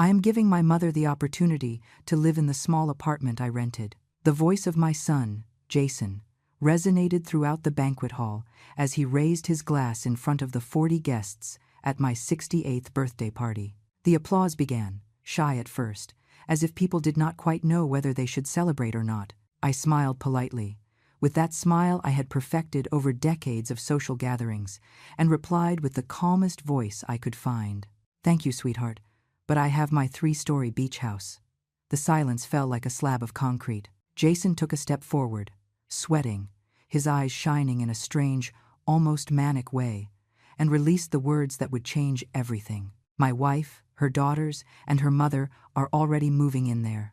I am giving my mother the opportunity to live in the small apartment I rented. The voice of my son, Jason, resonated throughout the banquet hall as he raised his glass in front of the 40 guests at my 68th birthday party. The applause began, shy at first, as if people did not quite know whether they should celebrate or not. I smiled politely, with that smile I had perfected over decades of social gatherings, and replied with the calmest voice I could find. "Thank you, sweetheart, but I have my 3-story beach house." The silence fell like a slab of concrete. Jason took a step forward, sweating, his eyes shining in a strange, almost manic way, and released the words that would change everything. "My wife, her daughters, and her mother are already moving in there."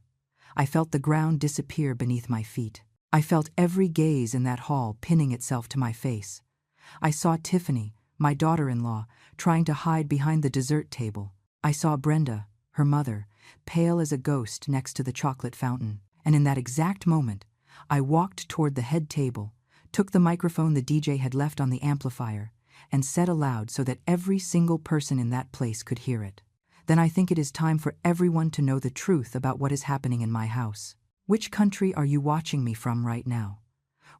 I felt the ground disappear beneath my feet. I felt every gaze in that hall pinning itself to my face. I saw Tiffany, my daughter-in-law, trying to hide behind the dessert table. I saw Brenda, her mother, pale as a ghost next to the chocolate fountain. And in that exact moment, I walked toward the head table, took the microphone the DJ had left on the amplifier, and said aloud so that every single person in that place could hear it. "Then I think it is time for everyone to know the truth about what is happening in my house. Which country are you watching me from right now?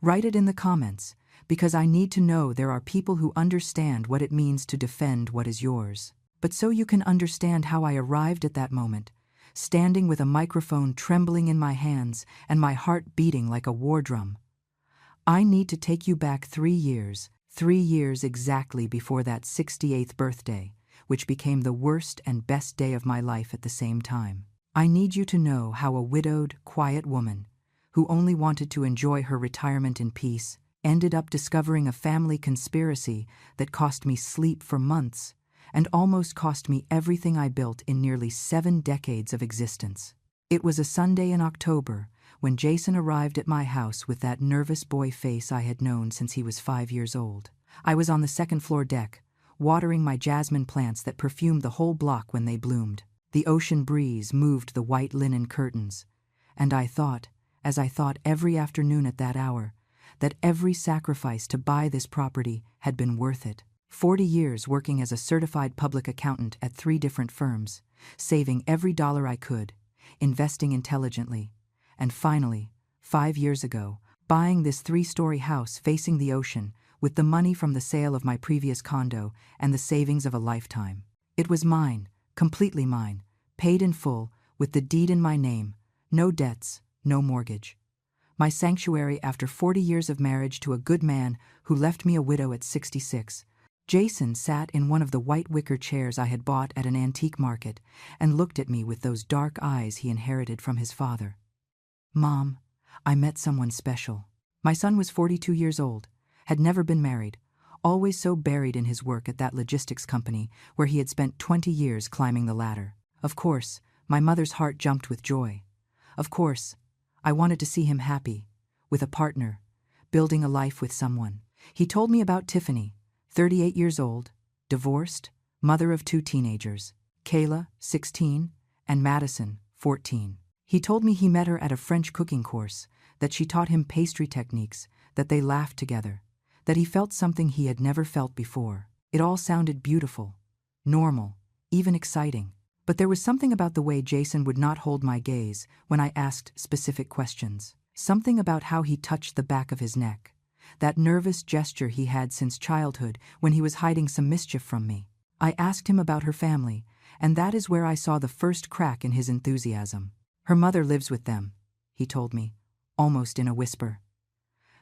Write it in the comments, because I need to know there are people who understand what it means to defend what is yours." But so you can understand how I arrived at that moment, standing with a microphone trembling in my hands and my heart beating like a war drum. I need to take you back 3 years exactly before that 68th birthday, which became the worst and best day of my life at the same time. I need you to know how a widowed, quiet woman, who only wanted to enjoy her retirement in peace, ended up discovering a family conspiracy that cost me sleep for months, and almost cost me everything I built in nearly 7 decades of existence. It was a Sunday in October when Jason arrived at my house with that nervous boy face I had known since he was 5 years old. I was on the second-floor deck, watering my jasmine plants that perfumed the whole block when they bloomed. The ocean breeze moved the white linen curtains, and I thought, as I thought every afternoon at that hour, that every sacrifice to buy this property had been worth it. 40 years working as a certified public accountant at 3 different firms, saving every dollar I could, investing intelligently, and finally, 5 years ago, buying this 3-story house facing the ocean with the money from the sale of my previous condo and the savings of a lifetime. It was mine, completely mine, paid in full, with the deed in my name, no debts, no mortgage. My sanctuary after 40 years of marriage to a good man who left me a widow at 66. Jason sat in one of the white wicker chairs I had bought at an antique market and looked at me with those dark eyes he inherited from his father. "Mom, I met someone special." My son was 42 years old, had never been married, always so buried in his work at that logistics company where he had spent 20 years climbing the ladder. Of course, my mother's heart jumped with joy. Of course, I wanted to see him happy, with a partner, building a life with someone. He told me about Tiffany, 38 years old, divorced, mother of 2 teenagers, Kayla, 16, and Madison, 14. He told me he met her at a French cooking course, that she taught him pastry techniques, that they laughed together, that he felt something he had never felt before. It all sounded beautiful, normal, even exciting. But there was something about the way Jason would not hold my gaze when I asked specific questions. Something about how he touched the back of his neck, that nervous gesture he had since childhood when he was hiding some mischief from me. I asked him about her family, and that is where I saw the first crack in his enthusiasm. "Her mother lives with them," he told me, almost in a whisper.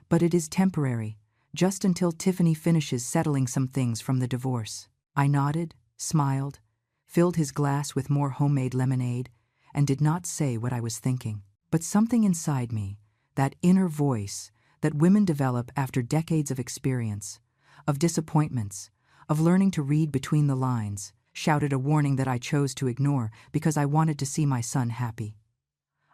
"But it is temporary, just until Tiffany finishes settling some things from the divorce." I nodded, smiled, filled his glass with more homemade lemonade, and did not say what I was thinking. But something inside me, that inner voice that women develop after decades of experience, of disappointments, of learning to read between the lines, shouted a warning that I chose to ignore because I wanted to see my son happy.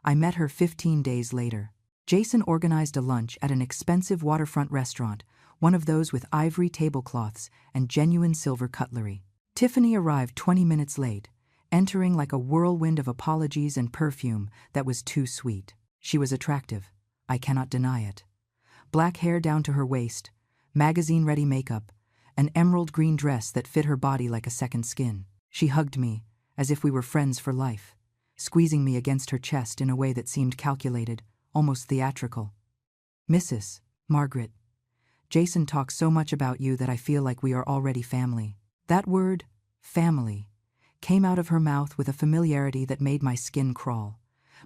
I met her 15 days later. Jason organized a lunch at an expensive waterfront restaurant, one of those with ivory tablecloths and genuine silver cutlery. Tiffany arrived 20 minutes late, entering like a whirlwind of apologies and perfume that was too sweet. She was attractive, I cannot deny it. Black hair down to her waist, magazine-ready makeup, an emerald green dress that fit her body like a second skin. She hugged me, as if we were friends for life, squeezing me against her chest in a way that seemed calculated, almost theatrical. "Mrs. Margaret, Jason talks so much about you that I feel like we are already family." That word, family, came out of her mouth with a familiarity that made my skin crawl,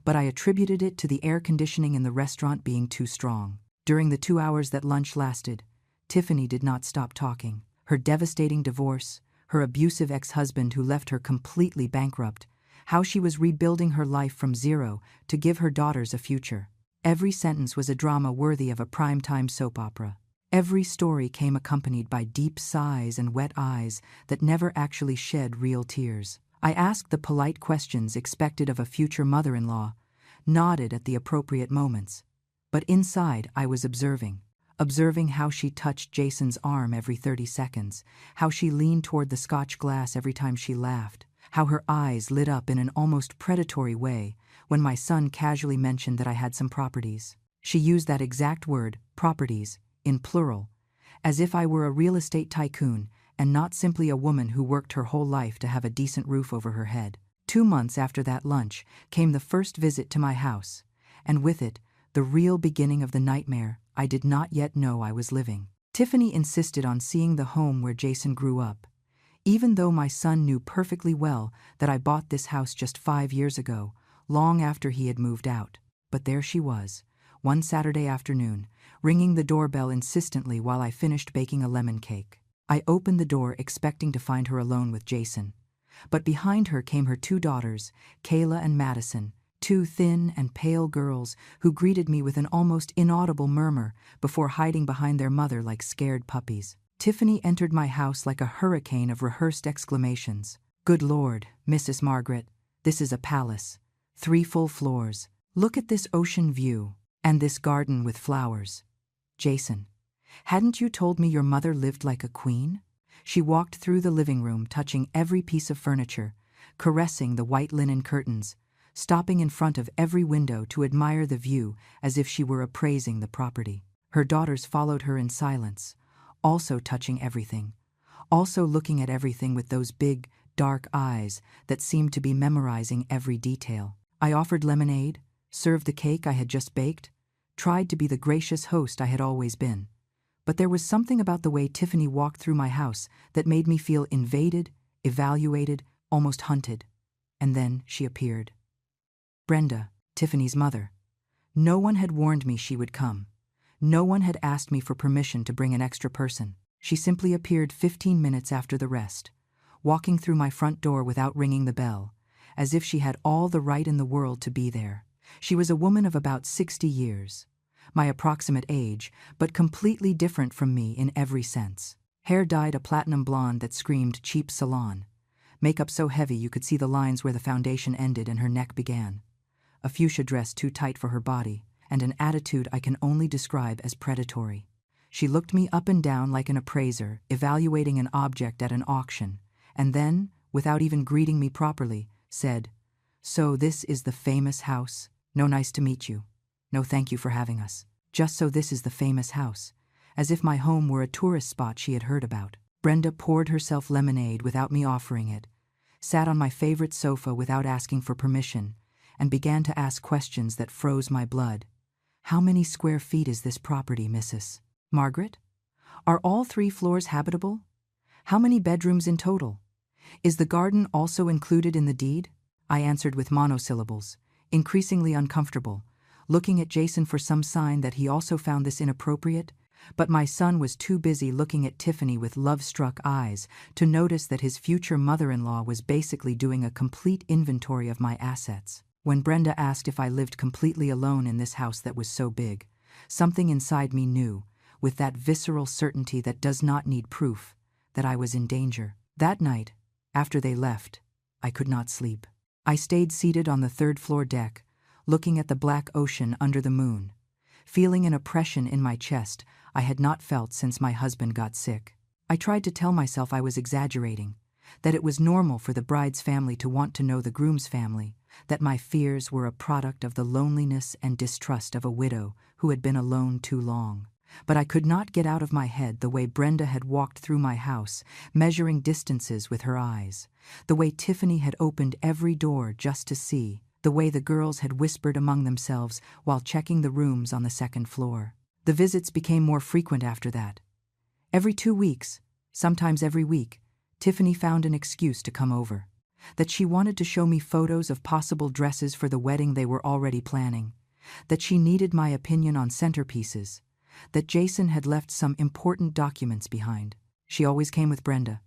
but I attributed it to the air conditioning in the restaurant being too strong. During the 2 hours that lunch lasted, Tiffany did not stop talking. Her devastating divorce, her abusive ex-husband who left her completely bankrupt, how she was rebuilding her life from zero to give her daughters a future. Every sentence was a drama worthy of a primetime soap opera. Every story came accompanied by deep sighs and wet eyes that never actually shed real tears. I asked the polite questions expected of a future mother-in-law, nodded at the appropriate moments. But inside I was observing how she touched Jason's arm every 30 seconds, how she leaned toward the Scotch glass every time she laughed, how her eyes lit up in an almost predatory way when my son casually mentioned that I had some properties. She used that exact word, properties, in plural, as if I were a real estate tycoon and not simply a woman who worked her whole life to have a decent roof over her head. 2 months after that lunch came the first visit to my house, and with it, the real beginning of the nightmare I did not yet know I was living. Tiffany insisted on seeing the home where Jason grew up, even though my son knew perfectly well that I bought this house just 5 years ago, long after he had moved out. But there she was, one Saturday afternoon, ringing the doorbell insistently while I finished baking a lemon cake. I opened the door expecting to find her alone with Jason, but behind her came her 2 daughters, Kayla and Madison, 2 thin and pale girls who greeted me with an almost inaudible murmur before hiding behind their mother like scared puppies. Tiffany entered my house like a hurricane of rehearsed exclamations. "Good Lord, Mrs. Margaret, this is a palace. 3 full floors. Look at this ocean view, and this garden with flowers. Jason, hadn't you told me your mother lived like a queen?" She walked through the living room, touching every piece of furniture, caressing the white linen curtains, stopping in front of every window to admire the view as if she were appraising the property. Her daughters followed her in silence, also touching everything, also looking at everything with those big, dark eyes that seemed to be memorizing every detail. I offered lemonade, served the cake I had just baked, tried to be the gracious host I had always been. But there was something about the way Tiffany walked through my house that made me feel invaded, evaluated, almost hunted. And then she appeared. Brenda, Tiffany's mother. No one had warned me she would come. No one had asked me for permission to bring an extra person. She simply appeared 15 minutes after the rest, walking through my front door without ringing the bell, as if she had all the right in the world to be there. She was a woman of about 60 years, my approximate age, but completely different from me in every sense. Hair dyed a platinum blonde that screamed cheap salon. Makeup so heavy you could see the lines where the foundation ended and her neck began. A fuchsia dress too tight for her body, and an attitude I can only describe as predatory. She looked me up and down like an appraiser, evaluating an object at an auction, and then, without even greeting me properly, said, "So this is the famous house? No, nice to meet you. No, thank you for having us. Just so this is the famous house," as if my home were a tourist spot she had heard about. Brenda poured herself lemonade without me offering it, sat on my favorite sofa without asking for permission, and began to ask questions that froze my blood. "How many square feet is this property, Mrs. Margaret? Are all 3 floors habitable? How many bedrooms in total? Is the garden also included in the deed?" I answered with monosyllables, increasingly uncomfortable, looking at Jason for some sign that he also found this inappropriate, but my son was too busy looking at Tiffany with love-struck eyes to notice that his future mother-in-law was basically doing a complete inventory of my assets. When Brenda asked if I lived completely alone in this house that was so big, something inside me knew, with that visceral certainty that does not need proof, that I was in danger. That night, after they left, I could not sleep. I stayed seated on the 3rd-floor deck, looking at the black ocean under the moon, feeling an oppression in my chest I had not felt since my husband got sick. I tried to tell myself I was exaggerating, that it was normal for the bride's family to want to know the groom's family, that my fears were a product of the loneliness and distrust of a widow who had been alone too long. But I could not get out of my head the way Brenda had walked through my house, measuring distances with her eyes, the way Tiffany had opened every door just to see, the way the girls had whispered among themselves while checking the rooms on the second floor. The visits became more frequent after that. Every 2 weeks, sometimes every week, Tiffany found an excuse to come over. That she wanted to show me photos of possible dresses for the wedding they were already planning. That she needed my opinion on centerpieces. That Jason had left some important documents behind. She always came with Brenda.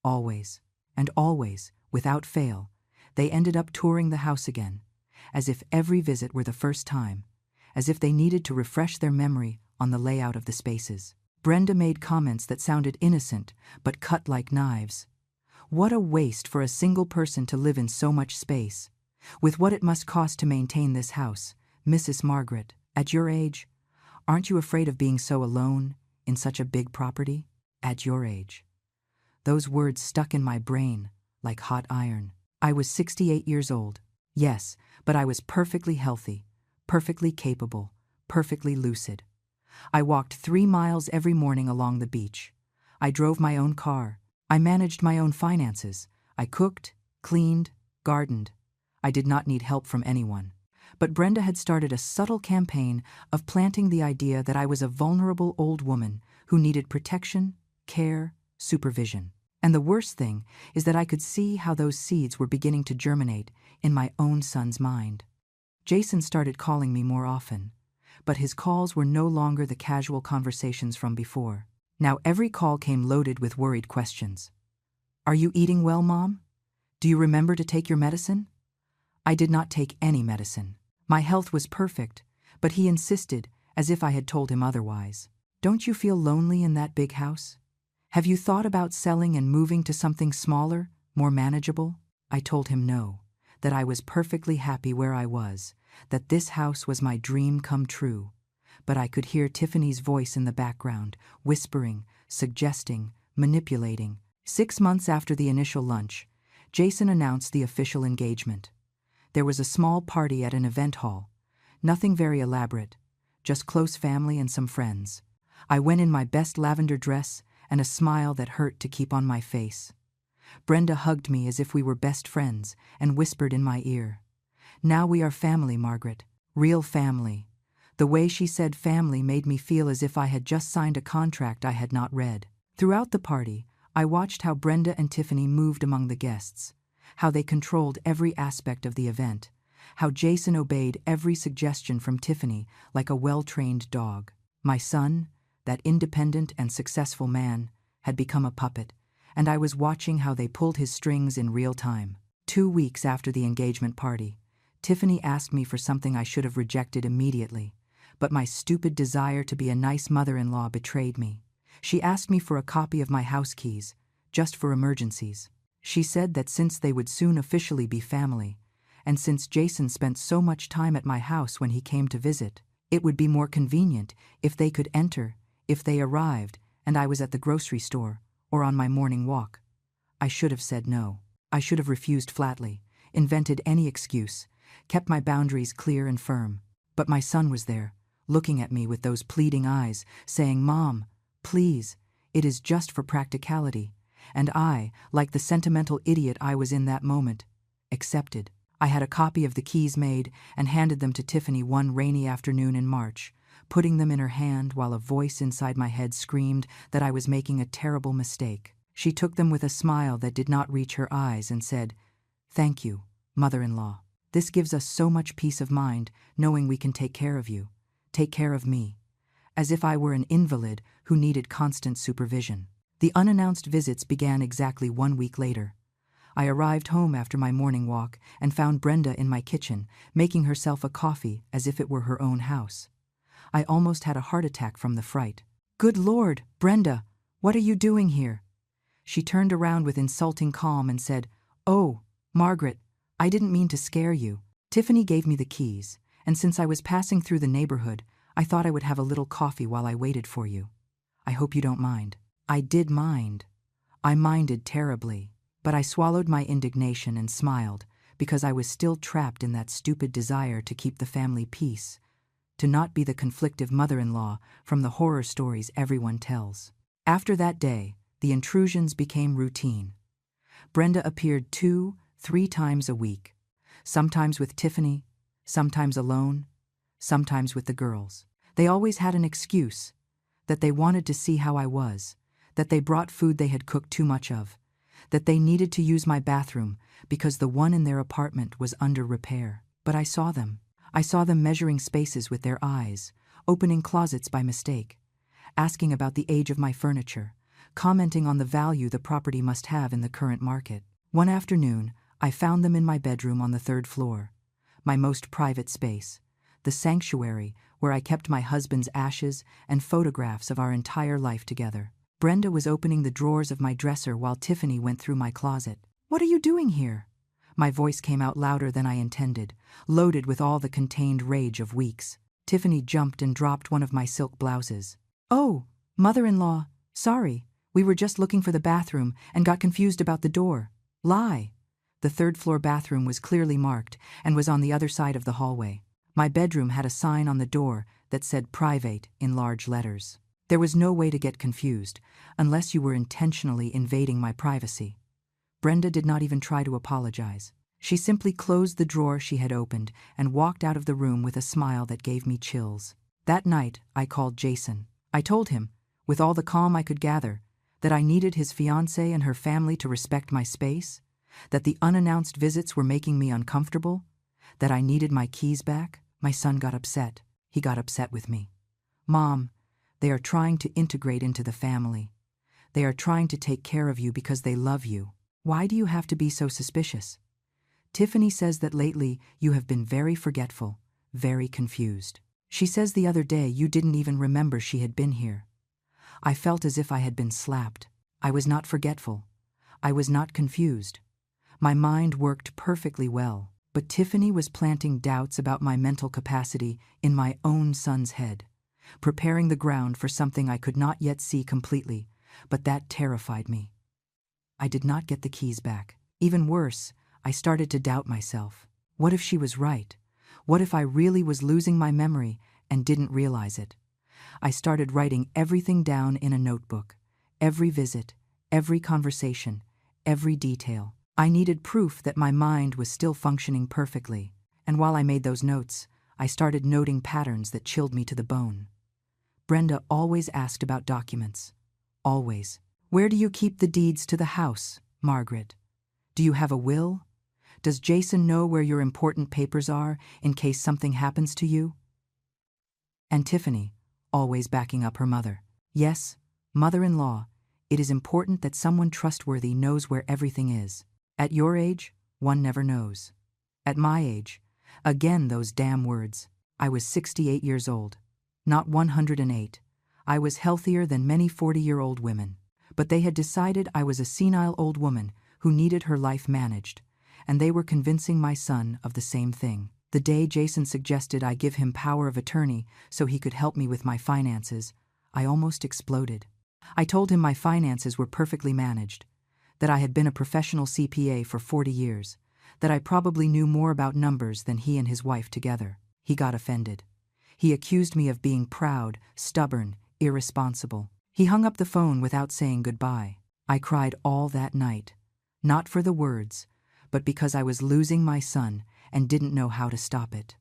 Always. And always, without fail, they ended up touring the house again, as if every visit were the first time, as if they needed to refresh their memory on the layout of the spaces. Brenda made comments that sounded innocent, but cut like knives. What a waste for a single person to live in so much space. With what it must cost to maintain this house, Mrs. Margaret, at your age, aren't you afraid of being so alone in such a big property? At your age. Those words stuck in my brain like hot iron. I was 68 years old. Yes, but I was perfectly healthy, perfectly capable, perfectly lucid. I walked 3 miles every morning along the beach. I drove my own car. I managed my own finances. I cooked, cleaned, gardened. I did not need help from anyone. But Brenda had started a subtle campaign of planting the idea that I was a vulnerable old woman who needed protection, care, supervision. And the worst thing is that I could see how those seeds were beginning to germinate in my own son's mind. Jason started calling me more often, but his calls were no longer the casual conversations from before. Now every call came loaded with worried questions. Are you eating well, Mom? Do you remember to take your medicine? I did not take any medicine. My health was perfect, but he insisted, as if I had told him otherwise. Don't you feel lonely in that big house? Have you thought about selling and moving to something smaller, more manageable? I told him no, that I was perfectly happy where I was, that this house was my dream come true. But I could hear Tiffany's voice in the background, whispering, suggesting, manipulating. 6 months after the initial lunch, Jason announced the official engagement. There was a small party at an event hall. Nothing very elaborate, just close family and some friends. I went in my best lavender dress and a smile that hurt to keep on my face. Brenda hugged me as if we were best friends and whispered in my ear, "Now we are family, Margaret. Real family." The way she said family made me feel as if I had just signed a contract I had not read. Throughout the party, I watched how Brenda and Tiffany moved among the guests, how they controlled every aspect of the event, how Jason obeyed every suggestion from Tiffany like a well-trained dog. My son, that independent and successful man, had become a puppet, and I was watching how they pulled his strings in real time. 2 weeks after the engagement party, Tiffany asked me for something I should have rejected immediately, but my stupid desire to be a nice mother-in-law betrayed me. She asked me for a copy of my house keys, just for emergencies. She said that since they would soon officially be family, and since Jason spent so much time at my house when he came to visit, it would be more convenient if they could enter, if they arrived, and I was at the grocery store, or on my morning walk. I should have said no. I should have refused flatly, invented any excuse, kept my boundaries clear and firm. But my son was there, looking at me with those pleading eyes, saying, "Mom, please, it is just for practicality." And I, like the sentimental idiot I was in that moment, accepted. I had a copy of the keys made and handed them to Tiffany one rainy afternoon in March, putting them in her hand while a voice inside my head screamed that I was making a terrible mistake. She took them with a smile that did not reach her eyes and said, "Thank you, mother-in-law. This gives us so much peace of mind, knowing we can take care of you, take care of me," as if I were an invalid who needed constant supervision. The unannounced visits began exactly 1 week later. I arrived home after my morning walk and found Brenda in my kitchen, making herself a coffee as if it were her own house. I almost had a heart attack from the fright. "Good Lord, Brenda, what are you doing here?" She turned around with insulting calm and said, "Oh, Margaret, I didn't mean to scare you." Tiffany gave me the keys, and since I was passing through the neighborhood, I thought I would have a little coffee while I waited for you. I hope you don't mind. I did mind. I minded terribly, but I swallowed my indignation and smiled because I was still trapped in that stupid desire to keep the family peace, to not be the conflictive mother-in-law from the horror stories everyone tells. After that day, the intrusions became routine. Brenda appeared 2-3 times a week, sometimes with Tiffany, sometimes alone, sometimes with the girls. They always had an excuse, that they wanted to see how I was, that they brought food they had cooked too much of, that they needed to use my bathroom because the one in their apartment was under repair. But I saw them. I saw them measuring spaces with their eyes, opening closets by mistake, asking about the age of my furniture, commenting on the value the property must have in the current market. One afternoon, I found them in my bedroom on the 3rd floor, my most private space, the sanctuary where I kept my husband's ashes and photographs of our entire life together. Brenda was opening the drawers of my dresser while Tiffany went through my closet. "What are you doing here?" My voice came out louder than I intended, loaded with all the contained rage of weeks. Tiffany jumped and dropped one of my silk blouses. "Oh, mother-in-law, sorry, we were just looking for the bathroom and got confused about the door." Lie. The 3rd floor bathroom was clearly marked and was on the other side of the hallway. My bedroom had a sign on the door that said "Private" in large letters. There was no way to get confused, unless you were intentionally invading my privacy. Brenda did not even try to apologize. She simply closed the drawer she had opened and walked out of the room with a smile that gave me chills. That night, I called Jason. I told him, with all the calm I could gather, that I needed his fiancée and her family to respect my space, that the unannounced visits were making me uncomfortable, that I needed my keys back. My son got upset. He got upset with me. "Mom, they are trying to integrate into the family. They are trying to take care of you because they love you. Why do you have to be so suspicious? Tiffany says that lately you have been very forgetful, very confused. She says the other day you didn't even remember she had been here." I felt as if I had been slapped. I was not forgetful. I was not confused. My mind worked perfectly well, but Tiffany was planting doubts about my mental capacity in my own son's head, preparing the ground for something I could not yet see completely, but that terrified me. I did not get the keys back. Even worse, I started to doubt myself. What if she was right? What if I really was losing my memory and didn't realize it? I started writing everything down in a notebook. Every visit, every conversation, every detail. I needed proof that my mind was still functioning perfectly, and while I made those notes, I started noting patterns that chilled me to the bone. Brenda always asked about documents. Always. "Where do you keep the deeds to the house, Margaret? Do you have a will? Does Jason know where your important papers are in case something happens to you?" And Tiffany, always backing up her mother. "Yes, mother-in-law, it is important that someone trustworthy knows where everything is. At your age, one never knows. At my age, again those damn words. I was 68 years old, not 108. I was healthier than many 40-year-old women. But they had decided I was a senile old woman who needed her life managed, and they were convincing my son of the same thing. The day Jason suggested I give him power of attorney so he could help me with my finances, I almost exploded. I told him my finances were perfectly managed, that I had been a professional CPA for 40 years, that I probably knew more about numbers than he and his wife together. He got offended. He accused me of being proud, stubborn, irresponsible. He hung up the phone without saying goodbye. I cried all that night, not for the words, but because I was losing my son and didn't know how to stop it.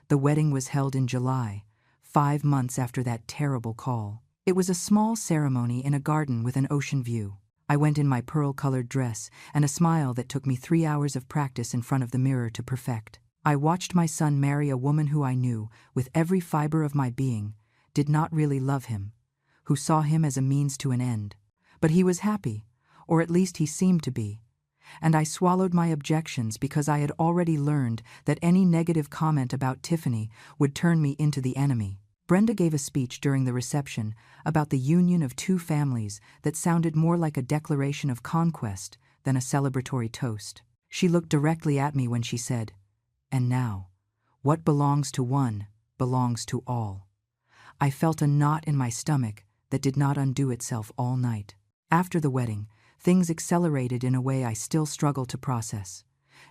The wedding was held in July, 5 months after that terrible call. It was a small ceremony in a garden with an ocean view. I went in my pearl-colored dress and a smile that took me 3 hours of practice in front of the mirror to perfect. I watched my son marry a woman who I knew, with every fiber of my being, did not really love him, who saw him as a means to an end. But he was happy, or at least he seemed to be. And I swallowed my objections because I had already learned that any negative comment about Tiffany would turn me into the enemy. Brenda gave a speech during the reception about the union of 2 families that sounded more like a declaration of conquest than a celebratory toast. She looked directly at me when she said, "And now, what belongs to one belongs to all." I felt a knot in my stomach that did not undo itself all night. After the wedding, things accelerated in a way I still struggle to process.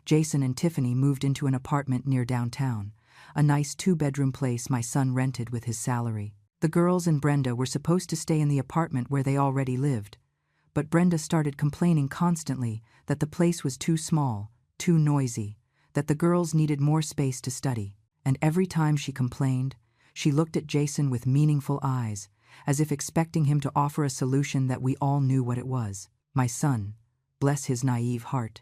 Jason and Tiffany moved into an apartment near downtown, a nice 2-bedroom place my son rented with his salary. The girls and Brenda were supposed to stay in the apartment where they already lived, but Brenda started complaining constantly that the place was too small, too noisy, that the girls needed more space to study. And every time she complained, she looked at Jason with meaningful eyes, as if expecting him to offer a solution that we all knew what it was. My son, bless his naive heart,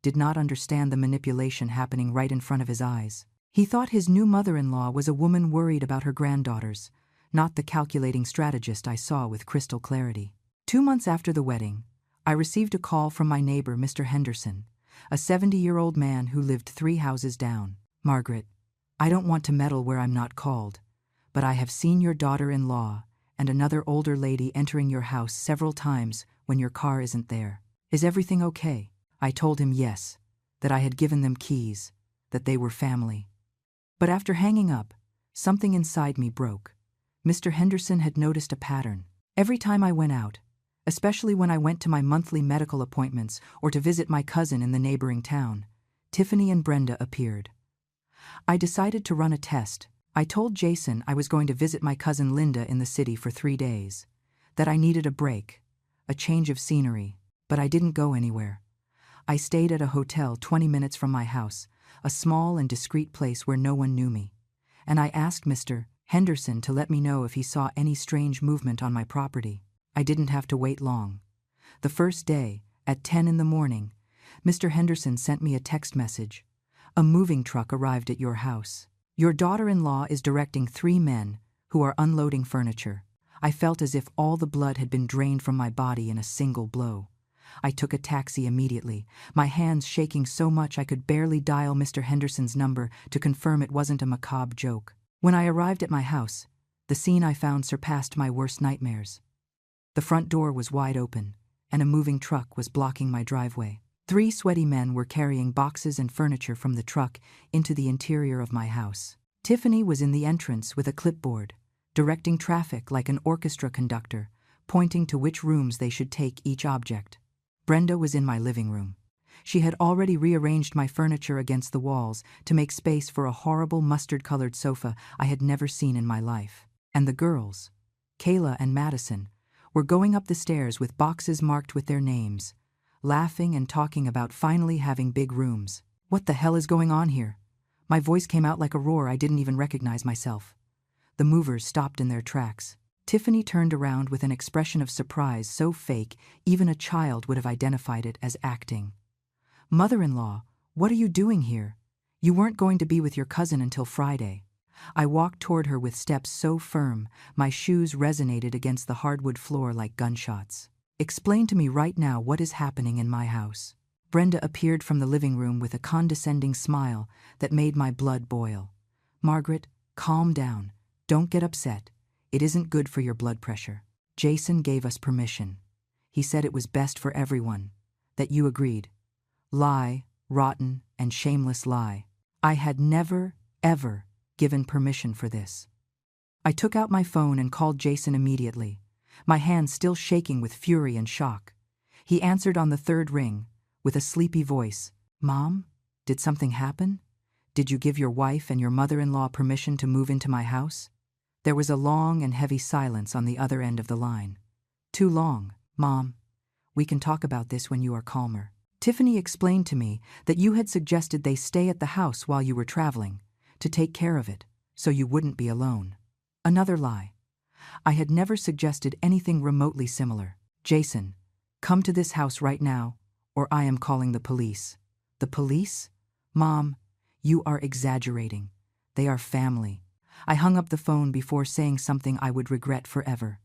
did not understand the manipulation happening right in front of his eyes. He thought his new mother-in-law was a woman worried about her granddaughters, not the calculating strategist I saw with crystal clarity. 2 months after the wedding, I received a call from my neighbor, Mr. Henderson, a 70-year-old man who lived 3 houses down. "Margaret, I don't want to meddle where I'm not called, but I have seen your daughter-in-law and another older lady entering your house several times when your car isn't there. Is everything okay?" I told him yes, that I had given them keys, that they were family. But after hanging up, something inside me broke. Mr. Henderson had noticed a pattern. Every time I went out, especially when I went to my monthly medical appointments or to visit my cousin in the neighboring town, Tiffany and Brenda appeared. I decided to run a test. I told Jason I was going to visit my cousin Linda in the city for 3 days, that I needed a break, a change of scenery, but I didn't go anywhere. I stayed at a hotel 20 minutes from my house, a small and discreet place where no one knew me, and I asked Mr. Henderson to let me know if he saw any strange movement on my property. I didn't have to wait long. The first day, at 10 in the morning, Mr. Henderson sent me a text message. "A moving truck arrived at your house. Your daughter-in-law is directing 3 men who are unloading furniture." I felt as if all the blood had been drained from my body in a single blow. I took a taxi immediately, my hands shaking so much I could barely dial Mr. Henderson's number to confirm it wasn't a macabre joke. When I arrived at my house, the scene I found surpassed my worst nightmares. The front door was wide open, and a moving truck was blocking my driveway. 3 sweaty men were carrying boxes and furniture from the truck into the interior of my house. Tiffany was in the entrance with a clipboard, directing traffic like an orchestra conductor, pointing to which rooms they should take each object. Brenda was in my living room. She had already rearranged my furniture against the walls to make space for a horrible mustard-colored sofa I had never seen in my life. And the girls, Kayla and Madison, were going up the stairs with boxes marked with their names, laughing and talking about finally having big rooms. What the hell is going on here? My voice came out like a roar. I didn't even recognize myself. The movers stopped in their tracks. Tiffany turned around with an expression of surprise so fake even a child would have identified it as acting. "Mother-in-law, what are you doing here? You weren't going to be with your cousin until Friday." I walked toward her with steps so firm, my shoes resonated against the hardwood floor like gunshots. "Explain to me right now what is happening in my house." Brenda appeared from the living room with a condescending smile that made my blood boil. "Margaret, calm down. Don't get upset. It isn't good for your blood pressure. Jason gave us permission. He said it was best for everyone, that you agreed. Lie, rotten, and shameless lie. I had never, ever given permission for this." I took out my phone and called Jason immediately, my hands still shaking with fury and shock. He answered on the 3rd ring, with a sleepy voice. "Mom, did something happen? Did you give your wife and your mother-in-law permission to move into my house?" There was a long and heavy silence on the other end of the line. "Too long, Mom. We can talk about this when you are calmer." Tiffany explained to me that you had suggested they stay at the house while you were traveling, to take care of it, so you wouldn't be alone. Another lie. I had never suggested anything remotely similar. "Jason, come to this house right now, or I am calling the police." "The police? Mom, you are exaggerating. They are family." I hung up the phone before saying something I would regret forever.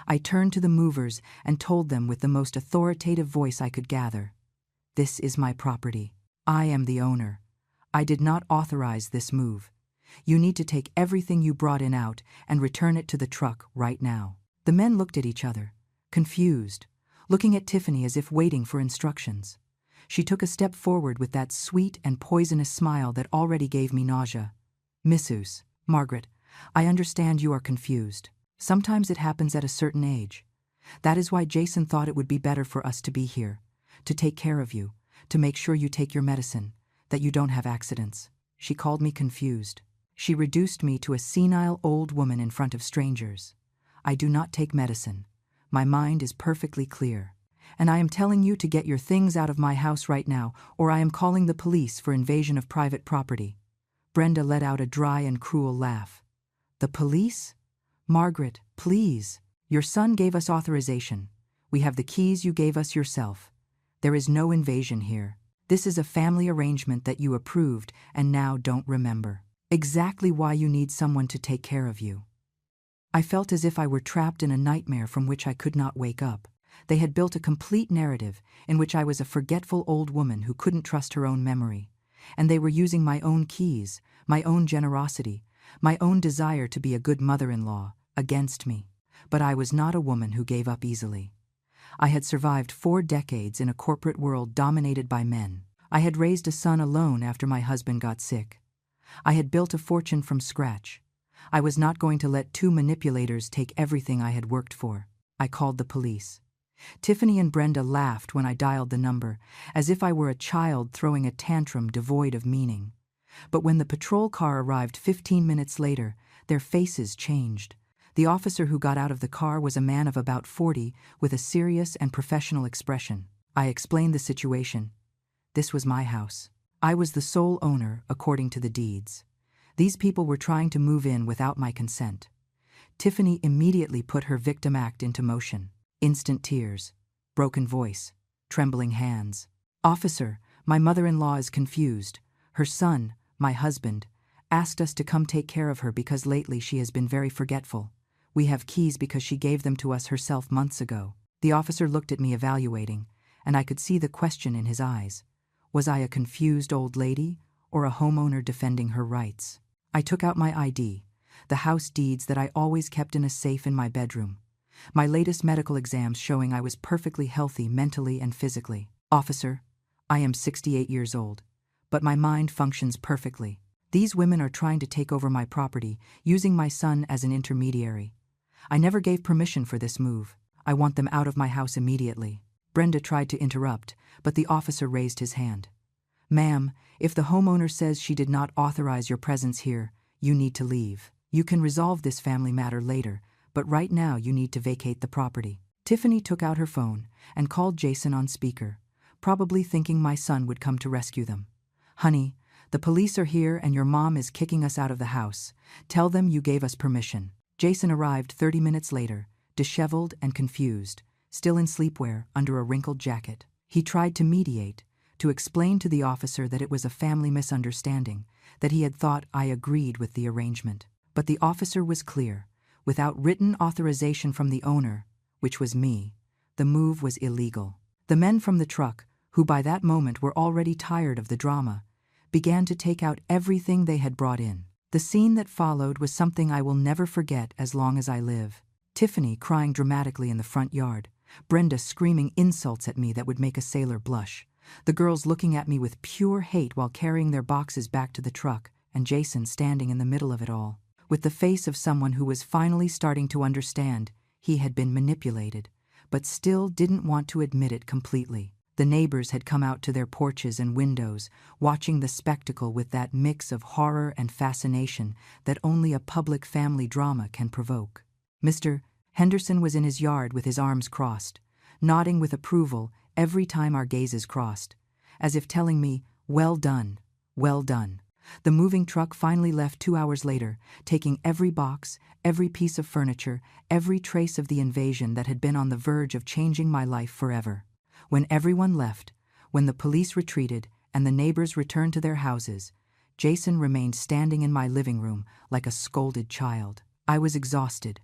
I turned to the movers and told them with the most authoritative voice I could gather. "This is my property. I am the owner. I did not authorize this move. You need to take everything you brought in out and return it to the truck right now." The men looked at each other, confused, looking at Tiffany as if waiting for instructions. She took a step forward with that sweet and poisonous smile that already gave me nausea. "Missus, Margaret, I understand you are confused. Sometimes it happens at a certain age. That is why Jason thought it would be better for us to be here, to take care of you, to make sure you take your medicine, that you don't have accidents." She called me confused. She reduced me to a senile old woman in front of strangers. I do not take medicine. My mind is perfectly clear. And I am telling you to get your things out of my house right now, or I am calling the police for invasion of private property. Brenda let out a dry and cruel laugh. The police? Margaret, please. Your son gave us authorization. We have the keys you gave us yourself. There is no invasion here. This is a family arrangement that you approved and now don't remember. Exactly why you need someone to take care of you. I felt as if I were trapped in a nightmare from which I could not wake up. They had built a complete narrative in which I was a forgetful old woman who couldn't trust her own memory. And they were using my own keys, my own generosity, my own desire to be a good mother-in-law, against me. But I was not a woman who gave up easily. I had survived 4 decades in a corporate world dominated by men. I had raised a son alone after my husband got sick. I had built a fortune from scratch. I was not going to let 2 manipulators take everything I had worked for. I called the police. Tiffany and Brenda laughed when I dialed the number, as if I were a child throwing a tantrum devoid of meaning. But when the patrol car arrived 15 minutes later, their faces changed. The officer who got out of the car was a man of about 40 with a serious and professional expression. I explained the situation. This was my house. I was the sole owner, according to the deeds. These people were trying to move in without my consent. Tiffany immediately put her victim act into motion. Instant tears, broken voice, trembling hands. Officer, my mother-in-law is confused. Her son, my husband, asked us to come take care of her because lately she has been very forgetful. We have keys because she gave them to us herself months ago. The officer looked at me evaluating, and I could see the question in his eyes. Was I a confused old lady or a homeowner defending her rights? I took out my ID, the house deeds that I always kept in a safe in my bedroom. My latest medical exams showing I was perfectly healthy mentally and physically. Officer, I am 68 years old, but my mind functions perfectly. These women are trying to take over my property, using my son as an intermediary. I never gave permission for this move. I want them out of my house immediately. Brenda tried to interrupt, but the officer raised his hand. Ma'am, if the homeowner says she did not authorize your presence here, you need to leave. You can resolve this family matter later, but right now you need to vacate the property. Tiffany took out her phone and called Jason on speaker, probably thinking my son would come to rescue them. Honey, the police are here and your mom is kicking us out of the house. Tell them you gave us permission. Jason arrived 30 minutes later, disheveled and confused, still in sleepwear under a wrinkled jacket. He tried to mediate, to explain to the officer that it was a family misunderstanding, that he had thought I agreed with the arrangement. But the officer was clear. Without written authorization from the owner, which was me, the move was illegal. The men from the truck, who by that moment were already tired of the drama, began to take out everything they had brought in. The scene that followed was something I will never forget as long as I live. Tiffany crying dramatically in the front yard, Brenda screaming insults at me that would make a sailor blush, the girls looking at me with pure hate while carrying their boxes back to the truck, and Jason standing in the middle of it all, with the face of someone who was finally starting to understand he had been manipulated, but still didn't want to admit it completely. The neighbors had come out to their porches and windows, watching the spectacle with that mix of horror and fascination that only a public family drama can provoke. Mr. Henderson was in his yard with his arms crossed, nodding with approval every time our gazes crossed, as if telling me, well done, well done. The moving truck finally left 2 hours later, taking every box, every piece of furniture, every trace of the invasion that had been on the verge of changing my life forever. When everyone left, when the police retreated and the neighbors returned to their houses, Jason remained standing in my living room like a scolded child. I was exhausted,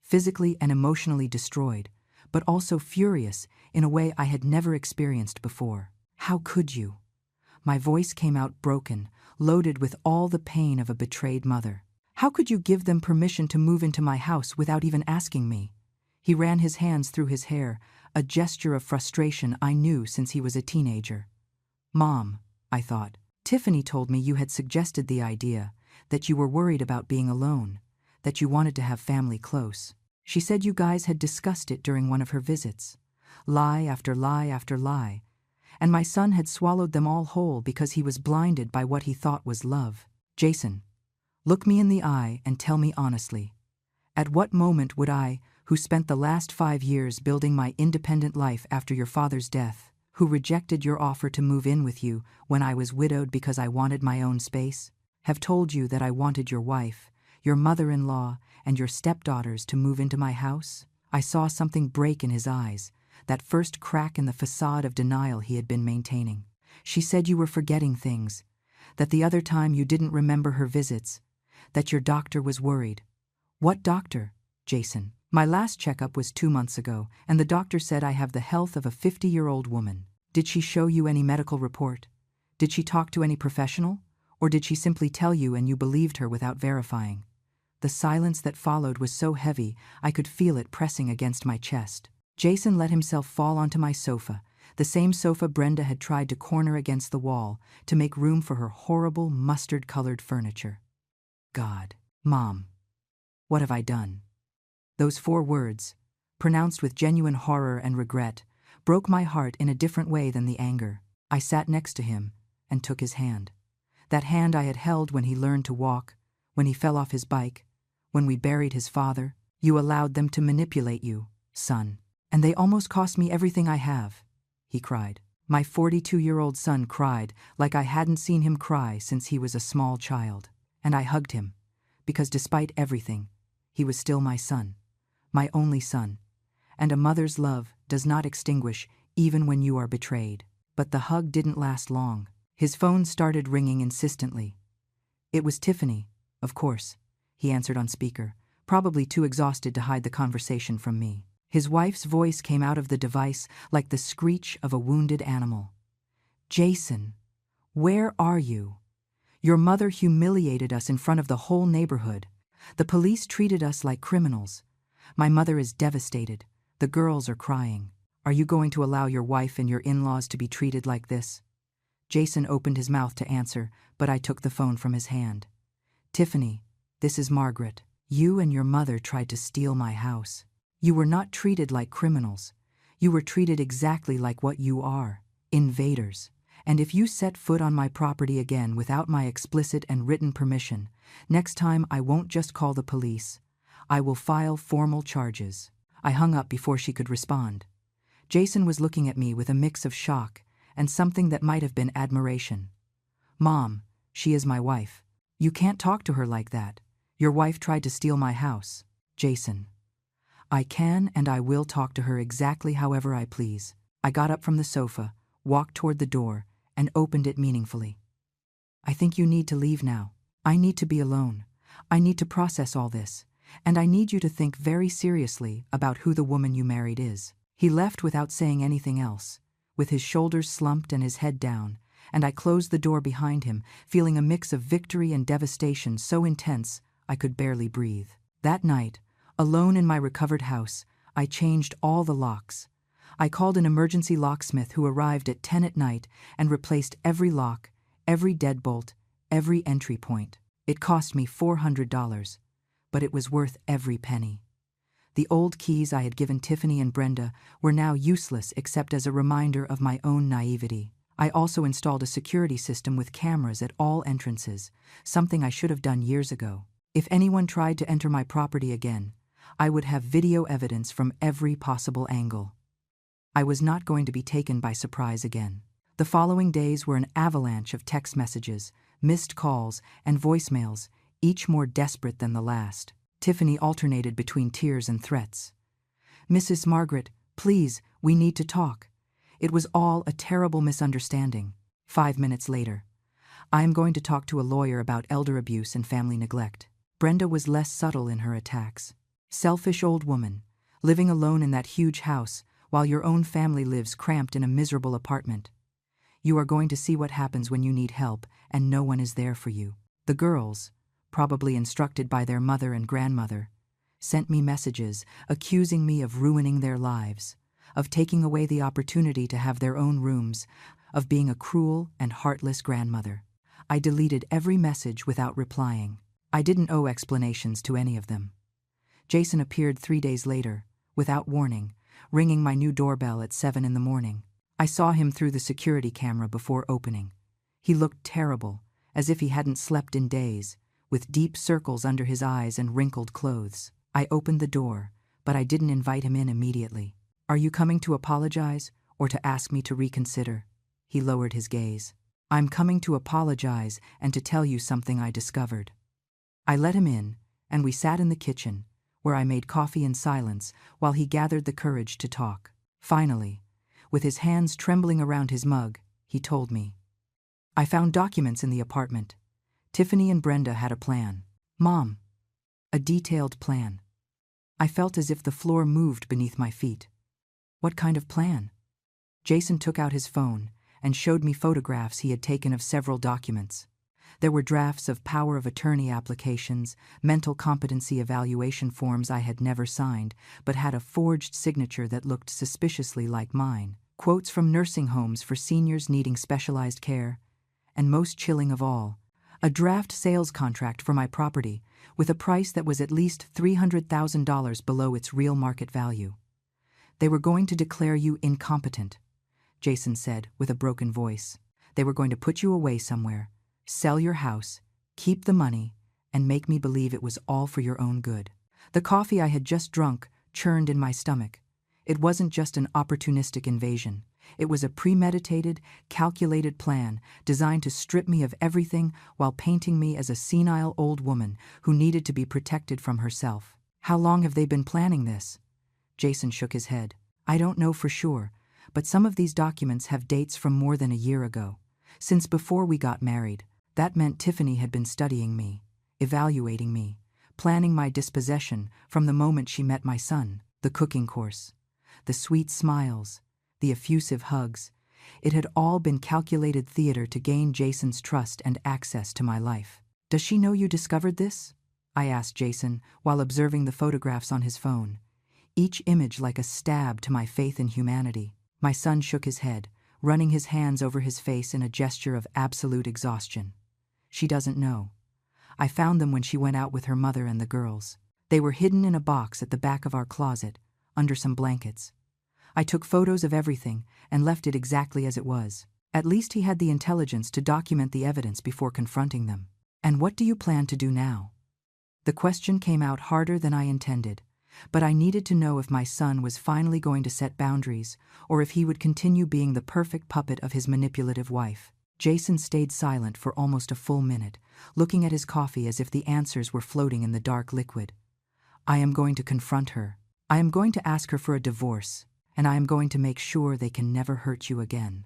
physically and emotionally destroyed, but also furious in a way I had never experienced before. How could you? My voice came out broken, loaded with all the pain of a betrayed mother. How could you give them permission to move into my house without even asking me? He ran his hands through his hair, a gesture of frustration I knew since he was a teenager. Mom, I thought, Tiffany told me you had suggested the idea, that you were worried about being alone, that you wanted to have family close. She said you guys had discussed it during one of her visits. Lie after lie after lie. And my son had swallowed them all whole because he was blinded by what he thought was love. Jason, Look me in the eye and tell me honestly. At what moment would I, who spent the last 5 years building my independent life after your father's death, who rejected your offer to move in with you when I was widowed because I wanted my own space, have told you that I wanted your wife, your mother-in-law, and your stepdaughters to move into my house? I saw something break in his eyes, that first crack in the facade of denial he had been maintaining. She said you were forgetting things, that the other time you didn't remember her visits, that your doctor was worried. What doctor, Jason? My last checkup was 2 months ago, and the doctor said I have the health of a 50-year-old woman. Did she show you any medical report? Did she talk to any professional? Or did she simply tell you and you believed her without verifying? The silence that followed was so heavy I could feel it pressing against my chest. Jason let himself fall onto my sofa, the same sofa Brenda had tried to corner against the wall to make room for her horrible mustard-colored furniture. God, Mom, what have I done? Those 4 words, pronounced with genuine horror and regret, broke my heart in a different way than the anger. I sat next to him and took his hand. That hand I had held when he learned to walk, when he fell off his bike, when we buried his father. You allowed them to manipulate you, son. And they almost cost me everything I have, he cried. My 42-year-old son cried like I hadn't seen him cry since he was a small child. And I hugged him, because despite everything, he was still my son, my only son. And a mother's love does not extinguish even when you are betrayed. But the hug didn't last long. His phone started ringing insistently. It was Tiffany, of course, he answered on speaker, probably too exhausted to hide the conversation from me. His wife's voice came out of the device like the screech of a wounded animal. Jason, where are you? Your mother humiliated us in front of the whole neighborhood. The police treated us like criminals. My mother is devastated. The girls are crying. Are you going to allow your wife and your in-laws to be treated like this? Jason opened his mouth to answer, but I took the phone from his hand. Tiffany, this is Margaret. You and your mother tried to steal my house. You were not treated like criminals. You were treated exactly like what you are, invaders. And if you set foot on my property again without my explicit and written permission, next time I won't just call the police. I will file formal charges. I hung up before she could respond. Jason was looking at me with a mix of shock and something that might have been admiration. Mom, she is my wife. You can't talk to her like that. Your wife tried to steal my house. Jason. I can and I will talk to her exactly however I please. I got up from the sofa, walked toward the door, and opened it meaningfully. I think you need to leave now. I need to be alone. I need to process all this. And I need you to think very seriously about who the woman you married is. He left without saying anything else, with his shoulders slumped and his head down, and I closed the door behind him, feeling a mix of victory and devastation so intense I could barely breathe. That night, alone in my recovered house, I changed all the locks. I called an emergency locksmith who arrived at 10 at night and replaced every lock, every deadbolt, every entry point. It cost me $400, but it was worth every penny. The old keys I had given Tiffany and Brenda were now useless except as a reminder of my own naivety. I also installed a security system with cameras at all entrances, something I should have done years ago. If anyone tried to enter my property again, I would have video evidence from every possible angle. I was not going to be taken by surprise again. The following days were an avalanche of text messages, missed calls, and voicemails, each more desperate than the last. Tiffany alternated between tears and threats. Mrs. Margaret, please, we need to talk. It was all a terrible misunderstanding. 5 minutes later. I am going to talk to a lawyer about elder abuse and family neglect. Brenda was less subtle in her attacks. Selfish old woman, living alone in that huge house while your own family lives cramped in a miserable apartment. You are going to see what happens when you need help and no one is there for you. The girls, probably instructed by their mother and grandmother, sent me messages accusing me of ruining their lives, of taking away the opportunity to have their own rooms, of being a cruel and heartless grandmother. I deleted every message without replying. I didn't owe explanations to any of them. Jason appeared 3 days later, without warning, ringing my new doorbell at 7 in the morning. I saw him through the security camera before opening. He looked terrible, as if he hadn't slept in days, with deep circles under his eyes and wrinkled clothes. I opened the door, but I didn't invite him in immediately. "Are you coming to apologize, or to ask me to reconsider?" He lowered his gaze. "I'm coming to apologize and to tell you something I discovered." I let him in, and we sat in the kitchen, where I made coffee in silence while he gathered the courage to talk. Finally, with his hands trembling around his mug, he told me. "I found documents in the apartment. Tiffany and Brenda had a plan. Mom, a detailed plan." I felt as if the floor moved beneath my feet. "What kind of plan?" Jason took out his phone and showed me photographs he had taken of several documents. There were drafts of power of attorney applications, mental competency evaluation forms I had never signed, but had a forged signature that looked suspiciously like mine, quotes from nursing homes for seniors needing specialized care, and most chilling of all, a draft sales contract for my property with a price that was at least $300,000 below its real market value. "They were going to declare you incompetent," Jason said with a broken voice. "They were going to put you away somewhere, sell your house, keep the money, and make me believe it was all for your own good." The coffee I had just drunk churned in my stomach. It wasn't just an opportunistic invasion. It was a premeditated, calculated plan designed to strip me of everything while painting me as a senile old woman who needed to be protected from herself. "How long have they been planning this?" Jason shook his head. "I don't know for sure, but some of these documents have dates from more than a year ago. Since before we got married, that meant Tiffany had been studying me, evaluating me, planning my dispossession from the moment she met my son. The cooking course, the sweet smiles, the effusive hugs. It had all been calculated theater to gain Jason's trust and access to my life." "Does she know you discovered this?" I asked Jason while observing the photographs on his phone, each image like a stab to my faith in humanity. My son shook his head, running his hands over his face in a gesture of absolute exhaustion. "She doesn't know. I found them when she went out with her mother and the girls. They were hidden in a box at the back of our closet, under some blankets. I took photos of everything and left it exactly as it was. At least he had the intelligence to document the evidence before confronting them." "And what do you plan to do now?" The question came out harder than I intended, but I needed to know if my son was finally going to set boundaries or if he would continue being the perfect puppet of his manipulative wife. Jason stayed silent for almost a full minute, looking at his coffee as if the answers were floating in the dark liquid. "I am going to confront her. I am going to ask her for a divorce, and I am going to make sure they can never hurt you again."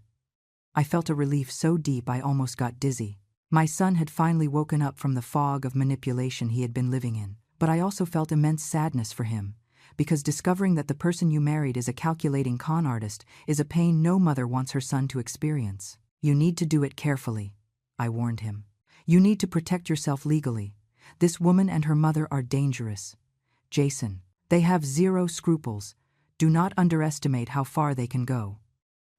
I felt a relief so deep I almost got dizzy. My son had finally woken up from the fog of manipulation he had been living in, but I also felt immense sadness for him, because discovering that the person you married is a calculating con artist is a pain no mother wants her son to experience. "You need to do it carefully," I warned him. "You need to protect yourself legally. This woman and her mother are dangerous. Jason, they have zero scruples. Do not underestimate how far they can go."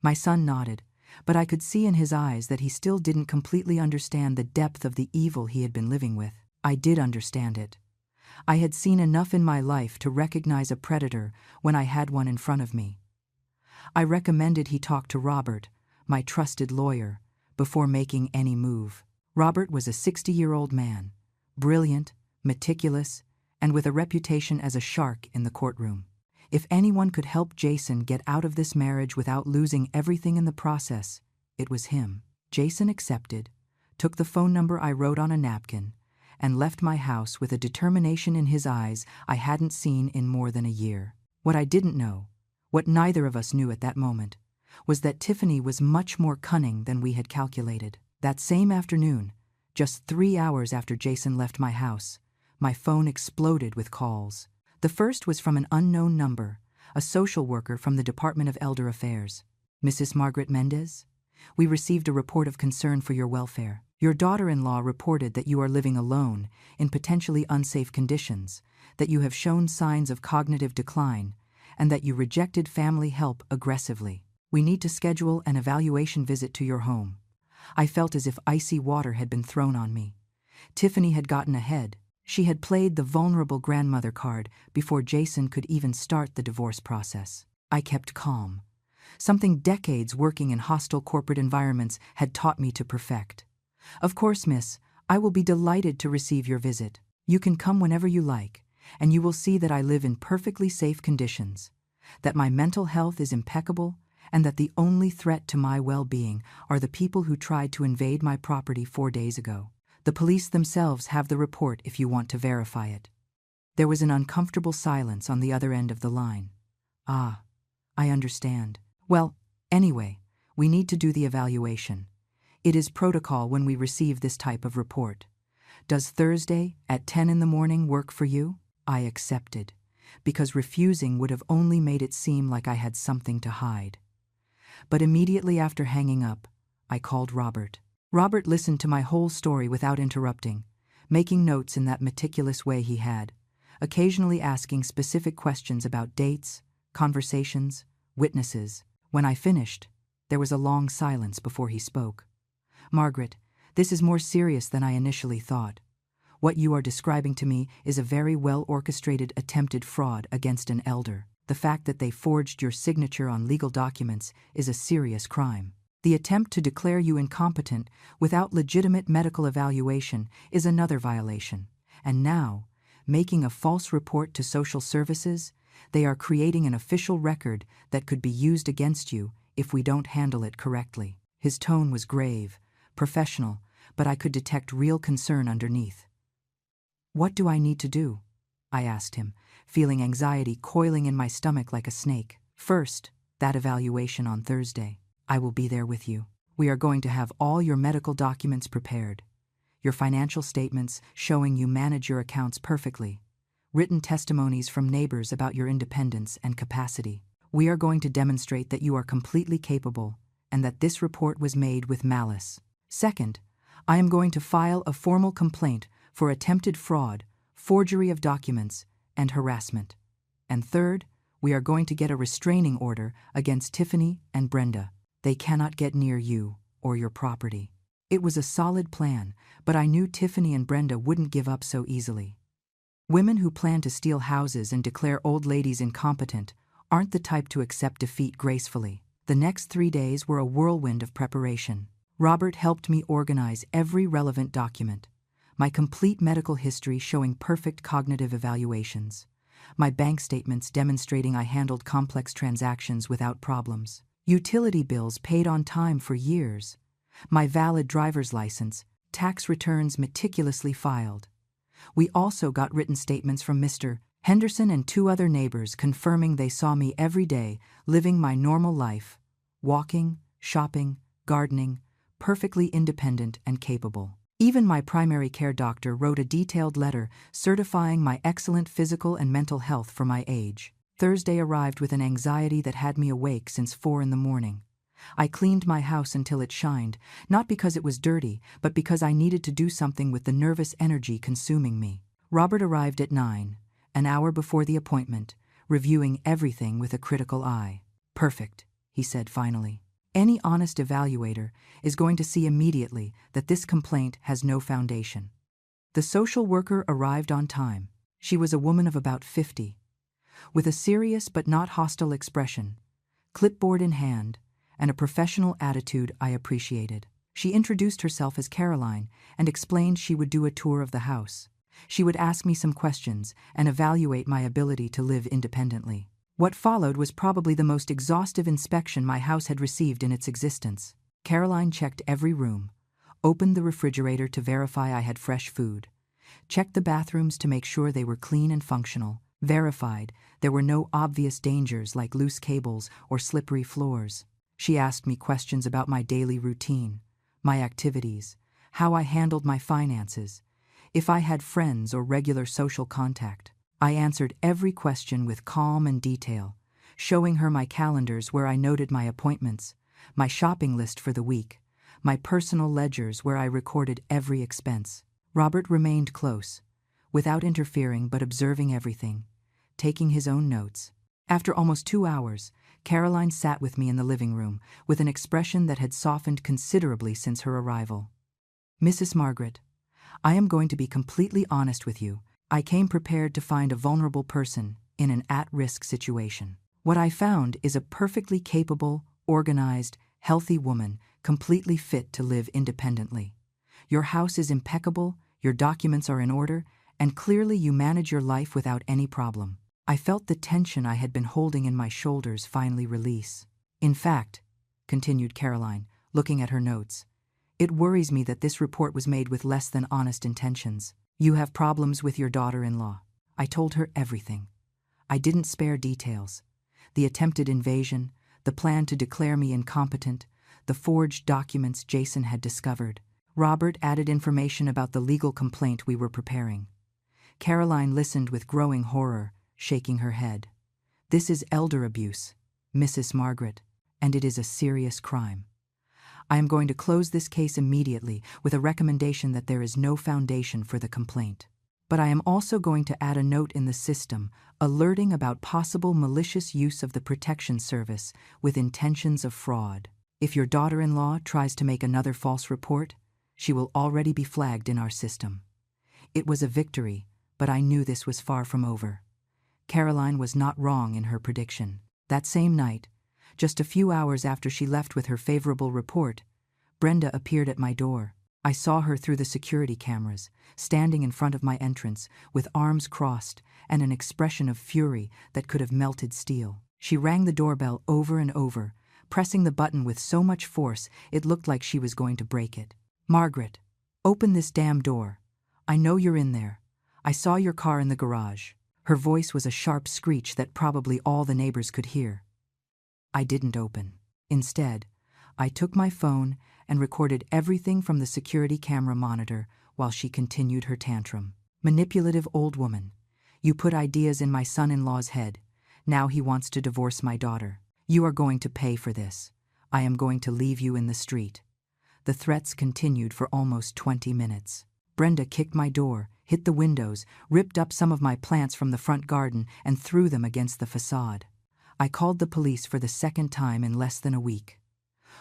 My son nodded, but I could see in his eyes that he still didn't completely understand the depth of the evil he had been living with. I did understand it. I had seen enough in my life to recognize a predator when I had one in front of me. I recommended he talk to Robert, my trusted lawyer, before making any move. Robert was a 60-year-old man, brilliant, meticulous, and with a reputation as a shark in the courtroom. If anyone could help Jason get out of this marriage without losing everything in the process, it was him. Jason accepted, took the phone number I wrote on a napkin, and left my house with a determination in his eyes I hadn't seen in more than a year. What I didn't know, what neither of us knew at that moment, was that Tiffany was much more cunning than we had calculated. That same afternoon, just 3 hours after Jason left my house, my phone exploded with calls. The first was from an unknown number, a social worker from the Department of Elder Affairs. "Mrs. Margaret Mendez? We received a report of concern for your welfare. Your daughter-in-law reported that you are living alone, in potentially unsafe conditions, that you have shown signs of cognitive decline, and that you rejected family help aggressively. We need to schedule an evaluation visit to your home." I felt as if icy water had been thrown on me. Tiffany had gotten ahead. She had played the vulnerable grandmother card before Jason could even start the divorce process. I kept calm, something decades working in hostile corporate environments had taught me to perfect. "Of course, miss, I will be delighted to receive your visit. You can come whenever you like, and you will see that I live in perfectly safe conditions, that my mental health is impeccable, and that the only threat to my well-being are the people who tried to invade my property 4 days ago. The police themselves have the report if you want to verify it." There was an uncomfortable silence on the other end of the line. "Ah, I understand. Well, anyway, we need to do the evaluation. It is protocol when we receive this type of report. Does Thursday at 10 in the morning work for you?" I accepted, because refusing would have only made it seem like I had something to hide. But immediately after hanging up, I called Robert. Robert listened to my whole story without interrupting, making notes in that meticulous way he had, occasionally asking specific questions about dates, conversations, witnesses. When I finished, there was a long silence before he spoke. "Margaret, this is more serious than I initially thought. What you are describing to me is a very well-orchestrated attempted fraud against an elder. The fact that they forged your signature on legal documents is a serious crime. The attempt to declare you incompetent without legitimate medical evaluation is another violation. And now, making a false report to social services, they are creating an official record that could be used against you if we don't handle it correctly." His tone was grave, professional, but I could detect real concern underneath. "What do I need to do?" I asked him, feeling anxiety coiling in my stomach like a snake. "First, that evaluation on Thursday. I will be there with you. We are going to have all your medical documents prepared, your financial statements showing you manage your accounts perfectly, written testimonies from neighbors about your independence and capacity. We are going to demonstrate that you are completely capable and that this report was made with malice. Second, I am going to file a formal complaint for attempted fraud, forgery of documents, and harassment. And third, we are going to get a restraining order against Tiffany and Brenda. They cannot get near you or your property." It was a solid plan, but I knew Tiffany and Brenda wouldn't give up so easily. Women who plan to steal houses and declare old ladies incompetent aren't the type to accept defeat gracefully. The next 3 days were a whirlwind of preparation. Robert helped me organize every relevant document. My complete medical history showing perfect cognitive evaluations. My bank statements demonstrating I handled complex transactions without problems. Utility bills paid on time for years. My valid driver's license, tax returns meticulously filed. We also got written statements from Mr. Henderson and 2 other neighbors confirming they saw me every day living my normal life, walking, shopping, gardening, perfectly independent and capable. Even my primary care doctor wrote a detailed letter certifying my excellent physical and mental health for my age. Thursday arrived with an anxiety that had me awake since 4 in the morning. I cleaned my house until it shined, not because it was dirty, but because I needed to do something with the nervous energy consuming me. Robert arrived at 9, an hour before the appointment, reviewing everything with a critical eye. "Perfect," he said finally. "Any honest evaluator is going to see immediately that this complaint has no foundation." The social worker arrived on time. She was a woman of about 50, with a serious but not hostile expression, clipboard in hand, and a professional attitude I appreciated. She introduced herself as Caroline and explained she would do a tour of the house. She would ask me some questions and evaluate my ability to live independently. What followed was probably the most exhaustive inspection my house had received in its existence. Caroline checked every room, opened the refrigerator to verify I had fresh food, checked the bathrooms to make sure they were clean and functional, verified there were no obvious dangers like loose cables or slippery floors. She asked me questions about my daily routine, my activities, how I handled my finances, if I had friends or regular social contact. I answered every question with calm and detail, showing her my calendars where I noted my appointments, my shopping list for the week, my personal ledgers where I recorded every expense. Robert remained close, without interfering but observing everything, taking his own notes. After almost 2 hours, Caroline sat with me in the living room with an expression that had softened considerably since her arrival. "Mrs. Margaret, I am going to be completely honest with you. I came prepared to find a vulnerable person in an at-risk situation. What I found is a perfectly capable, organized, healthy woman completely fit to live independently. Your house is impeccable, your documents are in order, and clearly you manage your life without any problem." I felt the tension I had been holding in my shoulders finally release. "In fact," continued Caroline, looking at her notes, "it worries me that this report was made with less than honest intentions. You have problems with your daughter-in-law." I told her everything. I didn't spare details. The attempted invasion, the plan to declare me incompetent, the forged documents Jason had discovered. Robert added information about the legal complaint we were preparing. Caroline listened with growing horror, shaking her head. "This is elder abuse, Mrs. Margaret, and it is a serious crime. I am going to close this case immediately with a recommendation that there is no foundation for the complaint. But I am also going to add a note in the system alerting about possible malicious use of the protection service with intentions of fraud. If your daughter-in-law tries to make another false report, she will already be flagged in our system." It was a victory, but I knew this was far from over. Caroline was not wrong in her prediction. That same night, just a few hours after she left with her favorable report, Brenda appeared at my door. I saw her through the security cameras, standing in front of my entrance, with arms crossed and an expression of fury that could have melted steel. She rang the doorbell over and over, pressing the button with so much force it looked like she was going to break it. "Margaret, open this damn door. I know you're in there. I saw your car in the garage." Her voice was a sharp screech that probably all the neighbors could hear. I didn't open. Instead, I took my phone and recorded everything from the security camera monitor while she continued her tantrum. "Manipulative old woman. You put ideas in my son-in-law's head. Now he wants to divorce my daughter. You are going to pay for this. I am going to leave you in the street." The threats continued for almost 20 minutes. Brenda kicked my door, hit the windows, ripped up some of my plants from the front garden, and threw them against the facade. I called the police for the second time in less than a week.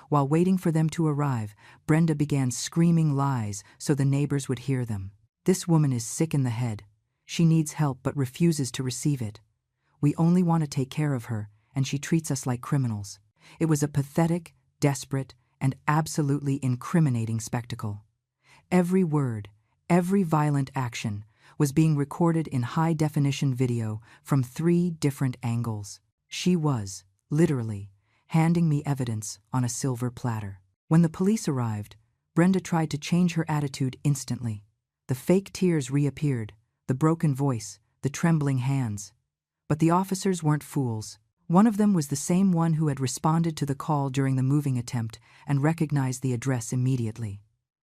While waiting for them to arrive, Brenda began screaming lies so the neighbors would hear them. "This woman is sick in the head. She needs help but refuses to receive it. We only want to take care of her, and she treats us like criminals." It was a pathetic, desperate, and absolutely incriminating spectacle. Every word, every violent action was being recorded in high-definition video from 3 different angles. She was, literally, handing me evidence on a silver platter. When the police arrived, Brenda tried to change her attitude instantly. The fake tears reappeared, the broken voice, the trembling hands. But the officers weren't fools. One of them was the same one who had responded to the call during the moving attempt and recognized the address immediately.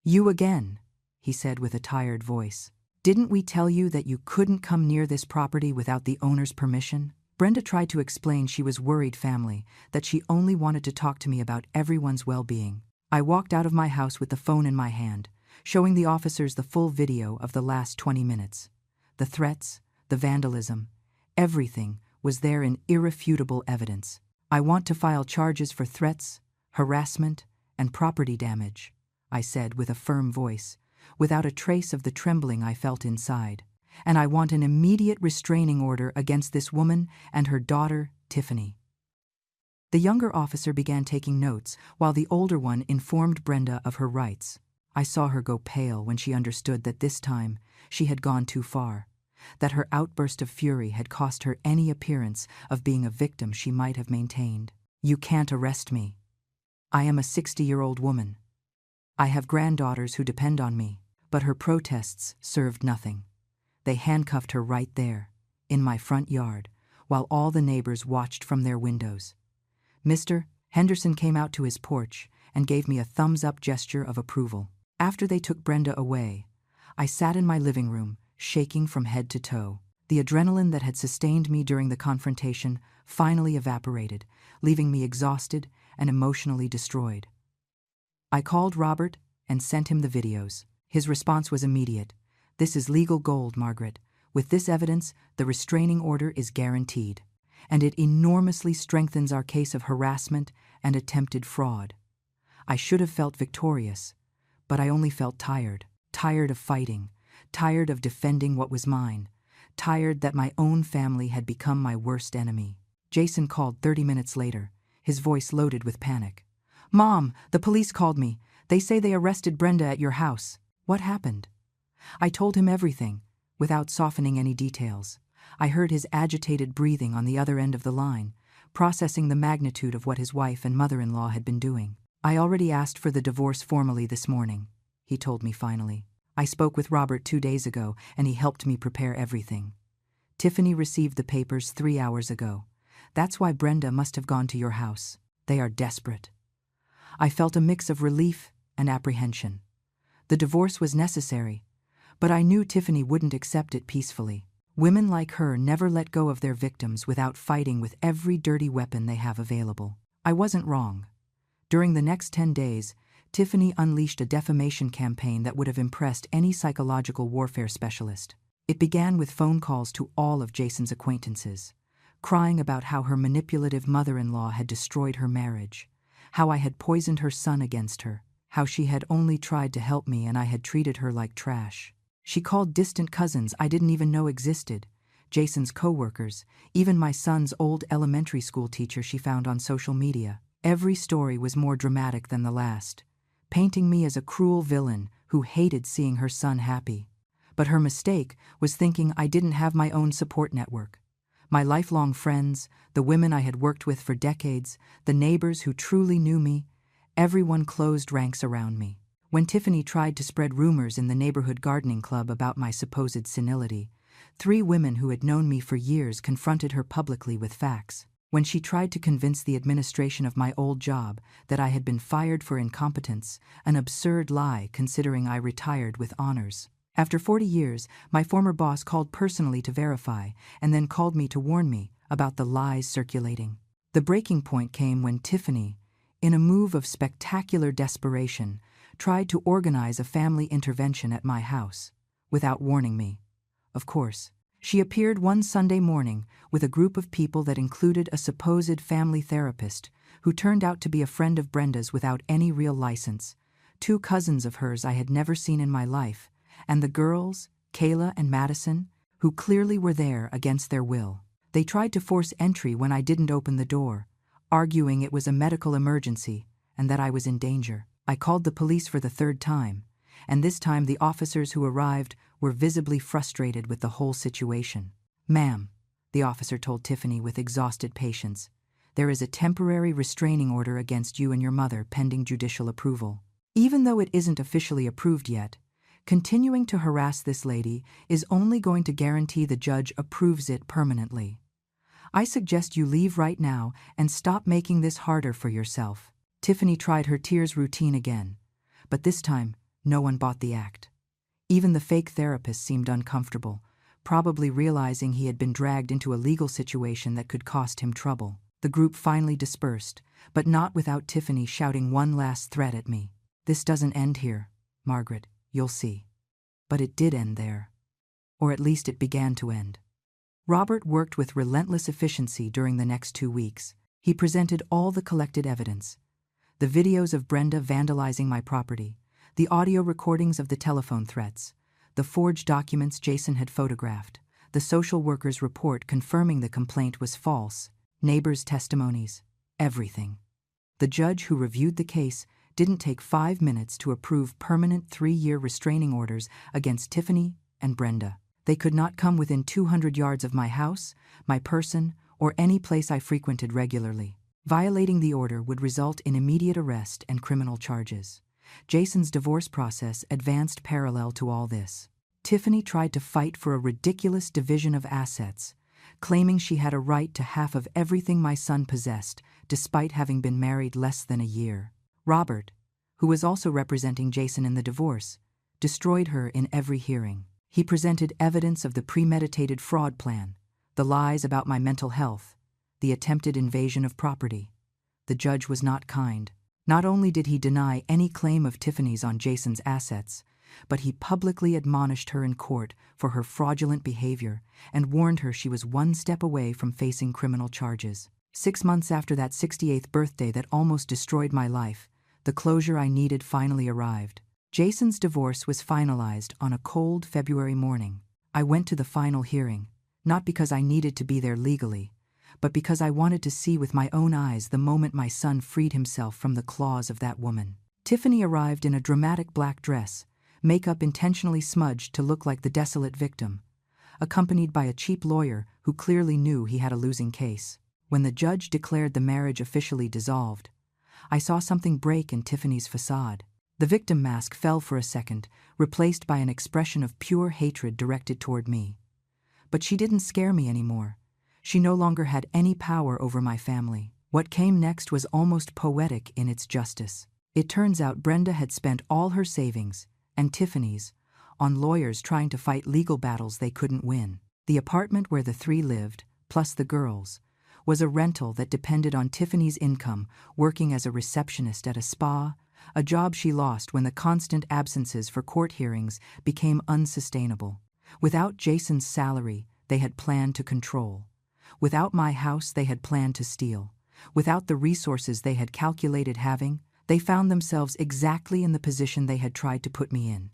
"You again," he said with a tired voice. "Didn't we tell you that you couldn't come near this property without the owner's permission?" Brenda tried to explain she was worried family, that she only wanted to talk to me about everyone's well-being. I walked out of my house with the phone in my hand, showing the officers the full video of the last 20 minutes. The threats, the vandalism, everything was there in irrefutable evidence. "I want to file charges for threats, harassment, and property damage," I said with a firm voice, without a trace of the trembling I felt inside. "And I want an immediate restraining order against this woman and her daughter, Tiffany." The younger officer began taking notes, while the older one informed Brenda of her rights. I saw her go pale when she understood that this time she had gone too far, that her outburst of fury had cost her any appearance of being a victim she might have maintained. "You can't arrest me. I am a 60-year-old woman. I have granddaughters who depend on me." But her protests served nothing. They handcuffed her right there, in my front yard, while all the neighbors watched from their windows. Mr. Henderson came out to his porch and gave me a thumbs-up gesture of approval. After they took Brenda away, I sat in my living room, shaking from head to toe. The adrenaline that had sustained me during the confrontation finally evaporated, leaving me exhausted and emotionally destroyed. I called Robert and sent him the videos. His response was immediate. "This is legal gold, Margaret. With this evidence, the restraining order is guaranteed, and it enormously strengthens our case of harassment and attempted fraud." I should have felt victorious, but I only felt tired of fighting, tired of defending what was mine, tired that my own family had become my worst enemy. Jason called 30 minutes later, his voice loaded with panic. "Mom, the police called me. They say they arrested Brenda at your house." What happened? I told him everything, without softening any details. I heard his agitated breathing on the other end of the line, processing the magnitude of what his wife and mother-in-law had been doing. I already asked for the divorce formally this morning, he told me finally. I spoke with Robert 2 days ago, and he helped me prepare everything. Tiffany received the papers 3 hours ago. That's why Brenda must have gone to your house. They are desperate. I felt a mix of relief and apprehension. The divorce was necessary, but I knew Tiffany wouldn't accept it peacefully. Women like her never let go of their victims without fighting with every dirty weapon they have available. I wasn't wrong. During the next 10 days, Tiffany unleashed a defamation campaign that would have impressed any psychological warfare specialist. It began with phone calls to all of Jason's acquaintances, crying about how her manipulative mother-in-law had destroyed her marriage, how I had poisoned her son against her, how she had only tried to help me and I had treated her like trash. She called distant cousins I didn't even know existed, Jason's co-workers, even my son's old elementary school teacher she found on social media. Every story was more dramatic than the last, painting me as a cruel villain who hated seeing her son happy. But her mistake was thinking I didn't have my own support network. My lifelong friends, the women I had worked with for decades, the neighbors who truly knew me, everyone closed ranks around me. When Tiffany tried to spread rumors in the neighborhood gardening club about my supposed senility, 3 women who had known me for years confronted her publicly with facts. When she tried to convince the administration of my old job that I had been fired for incompetence, an absurd lie considering I retired with honors. After 40 years, my former boss called personally to verify and then called me to warn me about the lies circulating. The breaking point came when Tiffany, in a move of spectacular desperation, tried to organize a family intervention at my house, without warning me. Of course, she appeared one Sunday morning with a group of people that included a supposed family therapist who turned out to be a friend of Brenda's without any real license, 2 cousins of hers I had never seen in my life, and the girls, Kayla and Madison, who clearly were there against their will. They tried to force entry when I didn't open the door, arguing it was a medical emergency and that I was in danger. I called the police for the 3rd time, and this time the officers who arrived were visibly frustrated with the whole situation. "Ma'am," the officer told Tiffany with exhausted patience, "there is a temporary restraining order against you and your mother pending judicial approval. Even though it isn't officially approved yet, continuing to harass this lady is only going to guarantee the judge approves it permanently. I suggest you leave right now and stop making this harder for yourself." Tiffany tried her tears routine again, but this time no one bought the act. Even the fake therapist seemed uncomfortable, probably realizing he had been dragged into a legal situation that could cost him trouble. The group finally dispersed, but not without Tiffany shouting one last threat at me. "This doesn't end here, Margaret, you'll see." But it did end there. Or at least it began to end. Robert worked with relentless efficiency during the next 2 weeks. He presented all the collected evidence. The videos of Brenda vandalizing my property, the audio recordings of the telephone threats, the forged documents Jason had photographed, the social worker's report confirming the complaint was false, neighbors' testimonies, everything. The judge who reviewed the case didn't take 5 minutes to approve permanent 3-year restraining orders against Tiffany and Brenda. They could not come within 200 yards of my house, my person, or any place I frequented regularly. Violating the order would result in immediate arrest and criminal charges. Jason's divorce process advanced parallel to all this. Tiffany tried to fight for a ridiculous division of assets, claiming she had a right to half of everything my son possessed, despite having been married less than a year. Robert, who was also representing Jason in the divorce, destroyed her in every hearing. He presented evidence of the premeditated fraud plan, the lies about my mental health, the attempted invasion of property. The judge was not kind. Not only did he deny any claim of Tiffany's on Jason's assets, but he publicly admonished her in court for her fraudulent behavior and warned her she was 1 step away from facing criminal charges. 6 months after that 68th birthday that almost destroyed my life, the closure I needed finally arrived. Jason's divorce was finalized on a cold February morning. I went to the final hearing, not because I needed to be there legally, but because I wanted to see with my own eyes the moment my son freed himself from the claws of that woman. Tiffany arrived in a dramatic black dress, makeup intentionally smudged to look like the desolate victim, accompanied by a cheap lawyer who clearly knew he had a losing case. When the judge declared the marriage officially dissolved, I saw something break in Tiffany's facade. The victim mask fell for a second, replaced by an expression of pure hatred directed toward me. But she didn't scare me anymore. She no longer had any power over my family. What came next was almost poetic in its justice. It turns out Brenda had spent all her savings, and Tiffany's, on lawyers trying to fight legal battles they couldn't win. The apartment where the three lived, plus the girls, was a rental that depended on Tiffany's income working as a receptionist at a spa, a job she lost when the constant absences for court hearings became unsustainable. Without Jason's salary, they had planned to control. Without my house, they had planned to steal. Without the resources they had calculated having, they found themselves exactly in the position they had tried to put me in.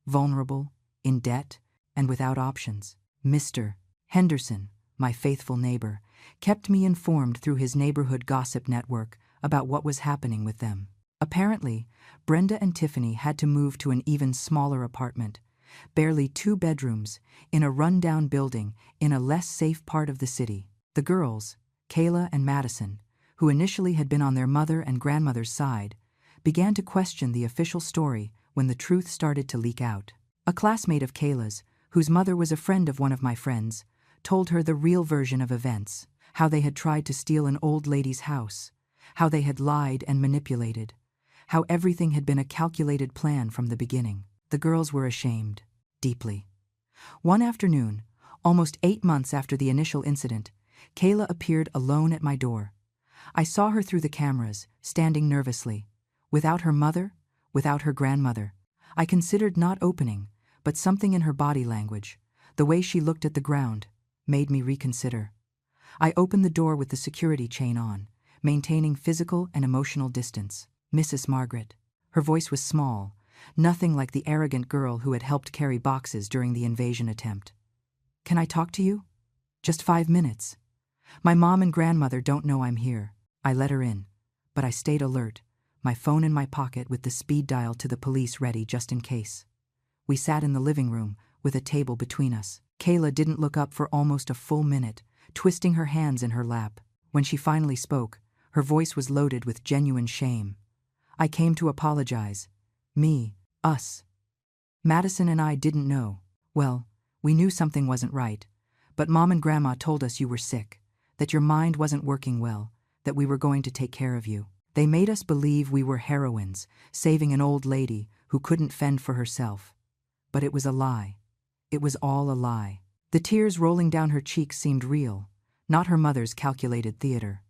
Vulnerable, in debt, and without options. Mr. Henderson, my faithful neighbor, kept me informed through his neighborhood gossip network about what was happening with them. Apparently, Brenda and Tiffany had to move to an even smaller apartment, barely 2 bedrooms, in a rundown building in a less safe part of the city. The girls, Kayla and Madison, who initially had been on their mother and grandmother's side, began to question the official story when the truth started to leak out. A classmate of Kayla's, whose mother was a friend of one of my friends, told her the real version of events, how they had tried to steal an old lady's house, how they had lied and manipulated, how everything had been a calculated plan from the beginning. The girls were ashamed, deeply. One afternoon, almost 8 months after the initial incident, Kayla appeared alone at my door. I saw her through the cameras, standing nervously, without her mother, without her grandmother. I considered not opening, but something in her body language, the way she looked at the ground, made me reconsider. I opened the door with the security chain on, maintaining physical and emotional distance. Mrs. Margaret. Her voice was small, nothing like the arrogant girl who had helped carry boxes during the invasion attempt. Can I talk to you? Just 5 minutes. My mom and grandmother don't know I'm here. I let her in, but I stayed alert, my phone in my pocket with the speed dial to the police ready just in case. We sat in the living room, with a table between us. Kayla didn't look up for almost a full minute, twisting her hands in her lap. When she finally spoke, her voice was loaded with genuine shame. I came to apologize. Me, us. Madison and I didn't know. Well, we knew something wasn't right, but Mom and Grandma told us you were sick, that your mind wasn't working well, that we were going to take care of you. They made us believe we were heroines, saving an old lady who couldn't fend for herself. But it was a lie. It was all a lie. The tears rolling down her cheeks seemed real, not her mother's calculated theater.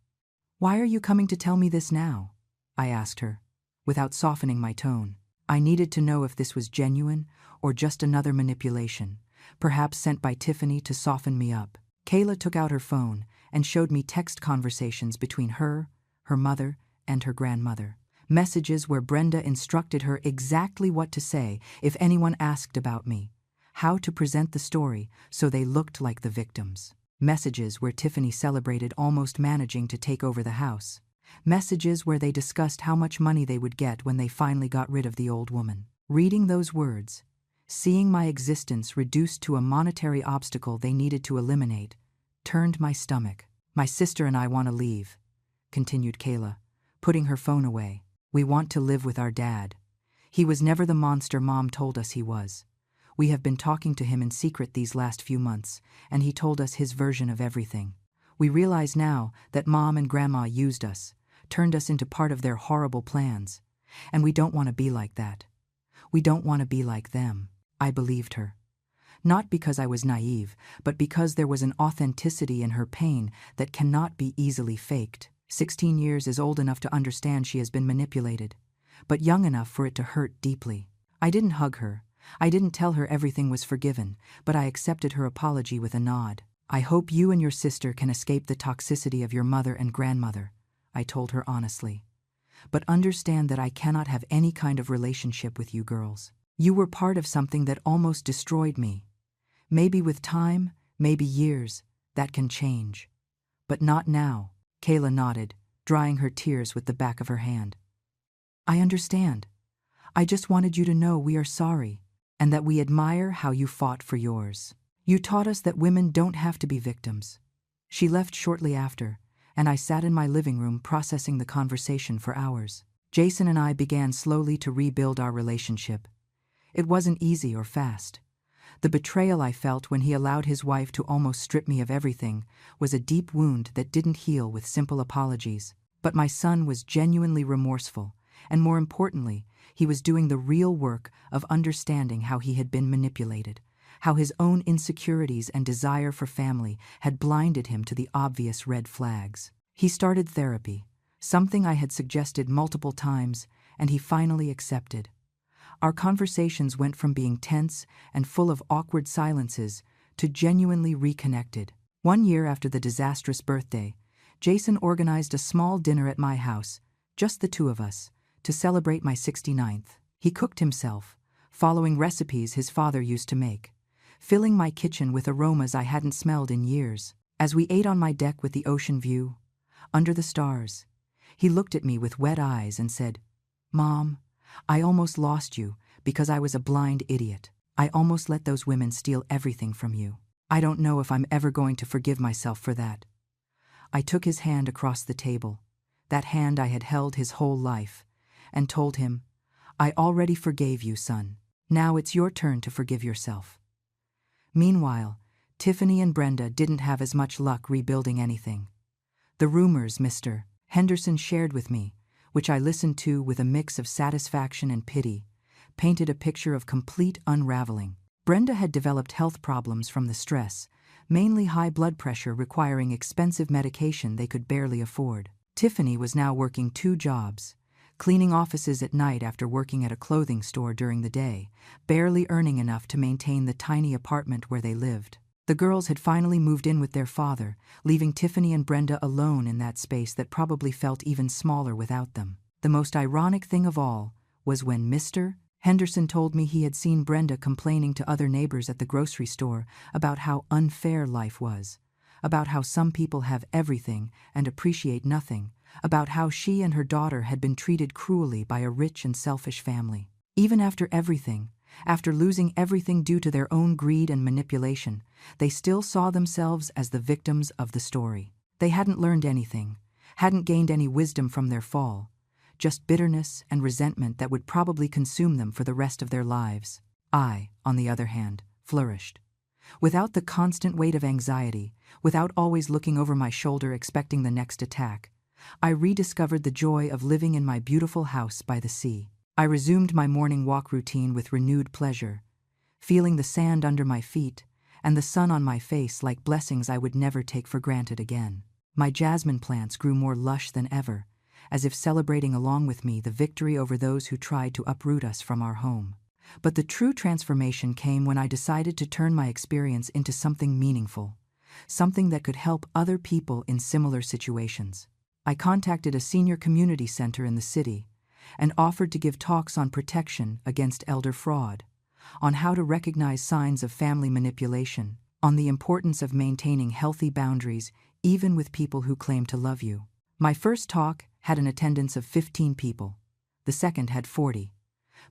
Why are you coming to tell me this now? I asked her, without softening my tone. I needed to know if this was genuine or just another manipulation, perhaps sent by Tiffany to soften me up. Kayla took out her phone and showed me text conversations between her mother, and her grandmother. Messages where Brenda instructed her exactly what to say if anyone asked about me, how to present the story so they looked like the victims. Messages where Tiffany celebrated almost managing to take over the house. Messages where they discussed how much money they would get when they finally got rid of the old woman. Reading those words, seeing my existence reduced to a monetary obstacle they needed to eliminate, turned my stomach. My sister and I want to leave, continued Kayla, putting her phone away. We want to live with our dad. He was never the monster Mom told us he was. We have been talking to him in secret these last few months, and he told us his version of everything. We realize now that Mom and Grandma used us, turned us into part of their horrible plans, and we don't want to be like that. We don't want to be like them. I believed her. Not because I was naive, but because there was an authenticity in her pain that cannot be easily faked. 16 years is old enough to understand she has been manipulated, but young enough for it to hurt deeply. I didn't hug her. I didn't tell her everything was forgiven, but I accepted her apology with a nod. I hope you and your sister can escape the toxicity of your mother and grandmother, I told her honestly. But understand that I cannot have any kind of relationship with you girls. You were part of something that almost destroyed me. Maybe with time, maybe years, that can change. But not now. Kayla nodded, drying her tears with the back of her hand. I understand. I just wanted you to know we are sorry. and that we admire how you fought for yours. You taught us that women don't have to be victims." She left shortly after, and I sat in my living room processing the conversation for hours. Jason and I began slowly to rebuild our relationship. It wasn't easy or fast. The betrayal I felt when he allowed his wife to almost strip me of everything was a deep wound that didn't heal with simple apologies. But my son was genuinely remorseful, and more importantly, he was doing the real work of understanding how he had been manipulated, how his own insecurities and desire for family had blinded him to the obvious red flags. He started therapy, something I had suggested multiple times, and he finally accepted. Our conversations went from being tense and full of awkward silences to genuinely reconnected. 1 year after the disastrous birthday, Jason organized a small dinner at my house, just the two of us, to celebrate my 69th. He cooked himself, following recipes his father used to make, filling my kitchen with aromas I hadn't smelled in years. As we ate on my deck with the ocean view, under the stars, he looked at me with wet eyes and said, "Mom, I almost lost you because I was a blind idiot. I almost let those women steal everything from you. I don't know if I'm ever going to forgive myself for that." I took his hand across the table, that hand I had held his whole life, and told him, "I already forgave you, son. Now it's your turn to forgive yourself." Meanwhile, Tiffany and Brenda didn't have as much luck rebuilding anything. The rumors Mr. Henderson shared with me, which I listened to with a mix of satisfaction and pity, painted a picture of complete unraveling. Brenda had developed health problems from the stress, mainly high blood pressure requiring expensive medication they could barely afford. Tiffany was now working 2 jobs, cleaning offices at night after working at a clothing store during the day, barely earning enough to maintain the tiny apartment where they lived. The girls had finally moved in with their father, leaving Tiffany and Brenda alone in that space that probably felt even smaller without them. The most ironic thing of all was when Mr. Henderson told me he had seen Brenda complaining to other neighbors at the grocery store about how unfair life was, about how some people have everything and appreciate nothing, about how she and her daughter had been treated cruelly by a rich and selfish family. Even after everything, after losing everything due to their own greed and manipulation, they still saw themselves as the victims of the story. They hadn't learned anything, hadn't gained any wisdom from their fall, just bitterness and resentment that would probably consume them for the rest of their lives. I, on the other hand, flourished. Without the constant weight of anxiety, without always looking over my shoulder expecting the next attack, I rediscovered the joy of living in my beautiful house by the sea. I resumed my morning walk routine with renewed pleasure, feeling the sand under my feet and the sun on my face like blessings I would never take for granted again. My jasmine plants grew more lush than ever, as if celebrating along with me the victory over those who tried to uproot us from our home. But the true transformation came when I decided to turn my experience into something meaningful, something that could help other people in similar situations. I contacted a senior community center in the city and offered to give talks on protection against elder fraud, on how to recognize signs of family manipulation, on the importance of maintaining healthy boundaries even with people who claim to love you. My first talk had an attendance of 15 people. The second had 40.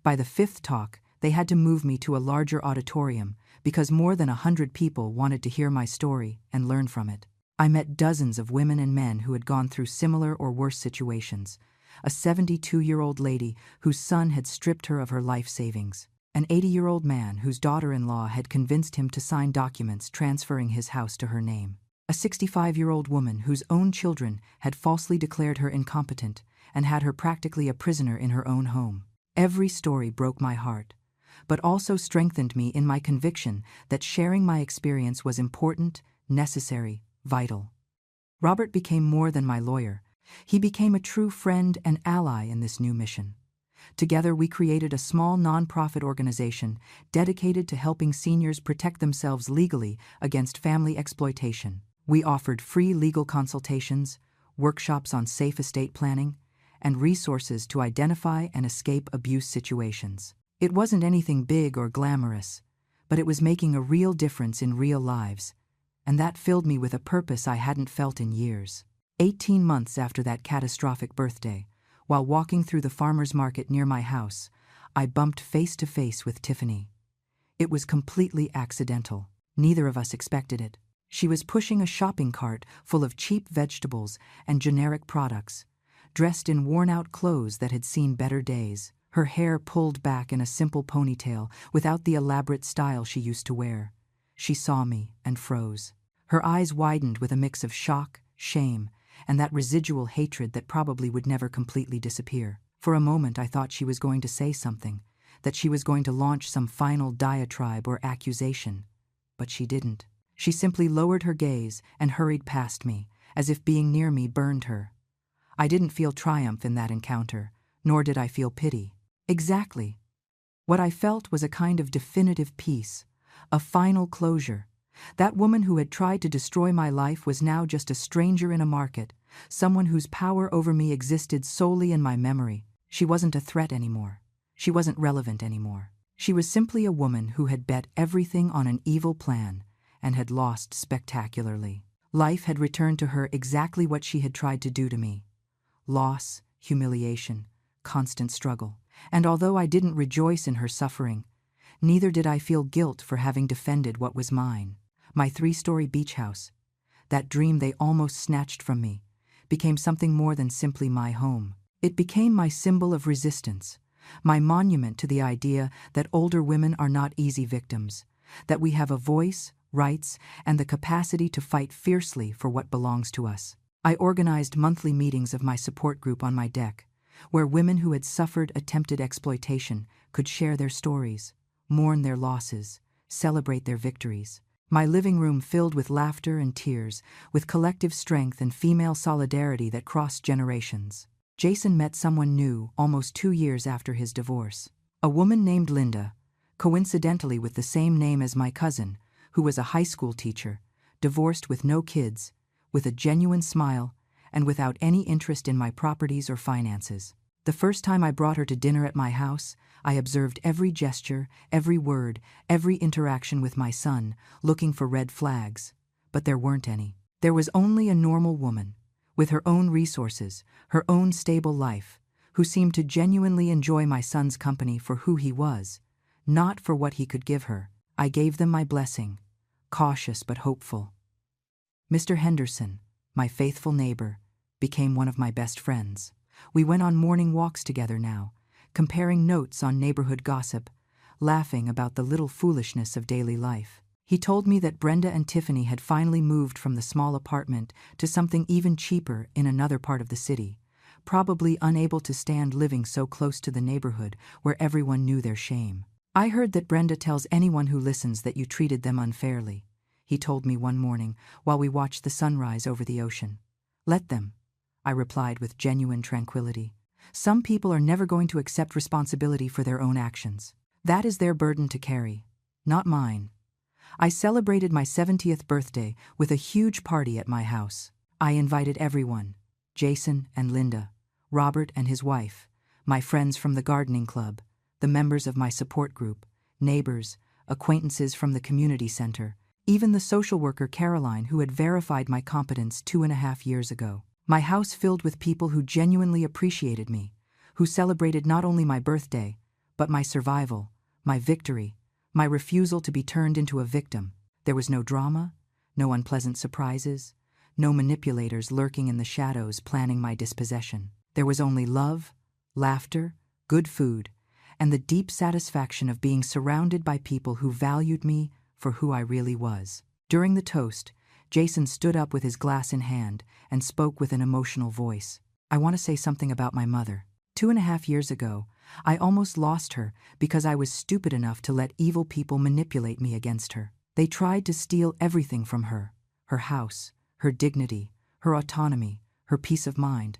By the 5th talk, they had to move me to a larger auditorium because more than 100 people wanted to hear my story and learn from it. I met dozens of women and men who had gone through similar or worse situations. A 72-year-old lady whose son had stripped her of her life savings. An 80-year-old man whose daughter-in-law had convinced him to sign documents transferring his house to her name. A 65-year-old woman whose own children had falsely declared her incompetent and had her practically a prisoner in her own home. Every story broke my heart, but also strengthened me in my conviction that sharing my experience was important, necessary, vital. Robert became more than my lawyer. He became a true friend and ally in this new mission. Together we created a small nonprofit organization dedicated to helping seniors protect themselves legally against family exploitation. We offered free legal consultations, workshops on safe estate planning, and resources to identify and escape abuse situations. It wasn't anything big or glamorous, but it was making a real difference in real lives, and that filled me with a purpose I hadn't felt in years. 18 months after that catastrophic birthday, while walking through the farmer's market near my house, I bumped face to face with Tiffany. It was completely accidental. Neither of us expected it. She was pushing a shopping cart full of cheap vegetables and generic products, dressed in worn-out clothes that had seen better days, her hair pulled back in a simple ponytail without the elaborate style she used to wear. She saw me and froze. Her eyes widened with a mix of shock, shame, and that residual hatred that probably would never completely disappear. For a moment I thought she was going to say something, that she was going to launch some final diatribe or accusation. But she didn't. She simply lowered her gaze and hurried past me, as if being near me burned her. I didn't feel triumph in that encounter, nor did I feel pity. Exactly. What I felt was a kind of definitive peace, a final closure. That woman who had tried to destroy my life was now just a stranger in a market, someone whose power over me existed solely in my memory. She wasn't a threat anymore. She wasn't relevant anymore. She was simply a woman who had bet everything on an evil plan and had lost spectacularly. Life had returned to her exactly what she had tried to do to me. Loss, humiliation, constant struggle. And although I didn't rejoice in her suffering, neither did I feel guilt for having defended what was mine. My 3-story beach house, that dream they almost snatched from me, became something more than simply my home. It became my symbol of resistance, my monument to the idea that older women are not easy victims, that we have a voice, rights, and the capacity to fight fiercely for what belongs to us. I organized monthly meetings of my support group on my deck, where women who had suffered attempted exploitation could share their stories, mourn their losses, celebrate their victories. My living room filled with laughter and tears, with collective strength and female solidarity that crossed generations. Jason met someone new almost 2 years after his divorce. A woman named Linda, coincidentally with the same name as my cousin, who was a high school teacher, divorced with no kids, with a genuine smile, and without any interest in my properties or finances. The first time I brought her to dinner at my house, I observed every gesture, every word, every interaction with my son, looking for red flags. But there weren't any. There was only a normal woman, with her own resources, her own stable life, who seemed to genuinely enjoy my son's company for who he was, not for what he could give her. I gave them my blessing, cautious but hopeful. Mr. Henderson, my faithful neighbor, became one of my best friends. We went on morning walks together now, comparing notes on neighborhood gossip, laughing about the little foolishness of daily life. He told me that Brenda and Tiffany had finally moved from the small apartment to something even cheaper in another part of the city, probably unable to stand living so close to the neighborhood where everyone knew their shame. I heard that Brenda tells anyone who listens that you treated them unfairly, he told me one morning while we watched the sunrise over the ocean. Let them, I replied with genuine tranquility. Some people are never going to accept responsibility for their own actions. That is their burden to carry, not mine. I celebrated my 70th birthday with a huge party at my house. I invited everyone, Jason and Linda, Robert and his wife, my friends from the gardening club, the members of my support group, neighbors, acquaintances from the community center, even the social worker Caroline who had verified my competence 2.5 years ago. My house filled with people who genuinely appreciated me, who celebrated not only my birthday, but my survival, my victory, my refusal to be turned into a victim. There was no drama, no unpleasant surprises, no manipulators lurking in the shadows planning my dispossession. There was only love, laughter, good food, and the deep satisfaction of being surrounded by people who valued me for who I really was. During the toast, Jason stood up with his glass in hand and spoke with an emotional voice. I want to say something about my mother. 2.5 years ago, I almost lost her because I was stupid enough to let evil people manipulate me against her. They tried to steal everything from her, her house, her dignity, her autonomy, her peace of mind.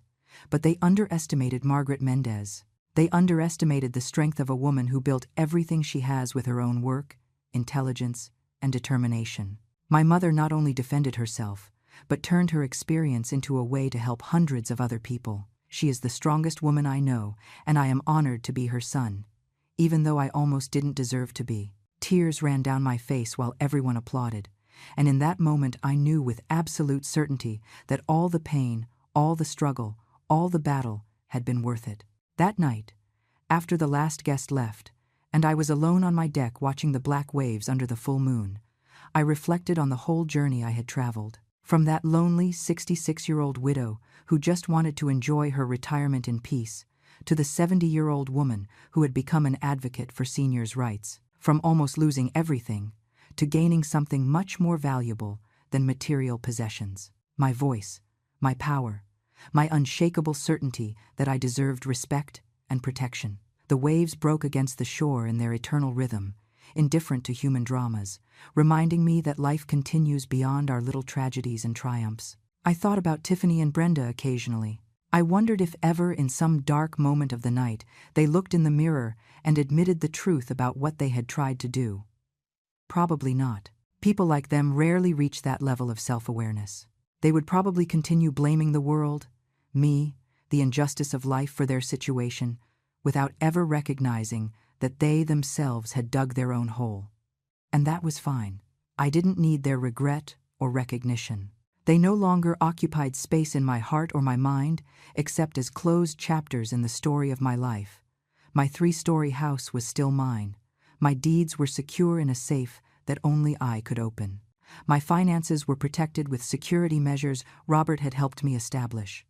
But they underestimated Margaret Mendez. They underestimated the strength of a woman who built everything she has with her own work, intelligence, and determination. My mother not only defended herself, but turned her experience into a way to help hundreds of other people. She is the strongest woman I know, and I am honored to be her son, even though I almost didn't deserve to be. Tears ran down my face while everyone applauded, and in that moment I knew with absolute certainty that all the pain, all the struggle, all the battle had been worth it. That night, after the last guest left, and I was alone on my deck watching the black waves under the full moon. I reflected on the whole journey I had traveled. From that lonely 66-year-old widow who just wanted to enjoy her retirement in peace, to the 70-year-old woman who had become an advocate for seniors' rights. From almost losing everything to gaining something much more valuable than material possessions. My voice, my power, my unshakable certainty that I deserved respect and protection. The waves broke against the shore in their eternal rhythm, indifferent to human dramas, reminding me that life continues beyond our little tragedies and triumphs. I thought about Tiffany and Brenda occasionally. I wondered if ever in some dark moment of the night they looked in the mirror and admitted the truth about what they had tried to do. Probably not. People like them rarely reach that level of self-awareness. They would probably continue blaming the world, me, the injustice of life for their situation, without ever recognizing that they themselves had dug their own hole. And that was fine. I didn't need their regret or recognition. They no longer occupied space in my heart or my mind, except as closed chapters in the story of my life. My 3-story house was still mine. My deeds were secure in a safe that only I could open. My finances were protected with security measures Robert had helped me establish.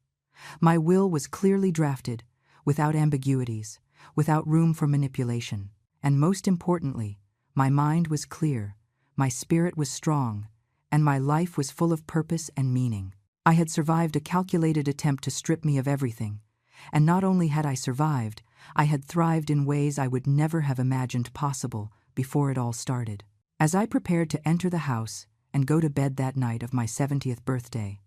My will was clearly drafted, without ambiguities, without room for manipulation. And most importantly, my mind was clear, my spirit was strong, and my life was full of purpose and meaning. I had survived a calculated attempt to strip me of everything, and not only had I survived, I had thrived in ways I would never have imagined possible before it all started. As I prepared to enter the house and go to bed that night of my 70th birthday,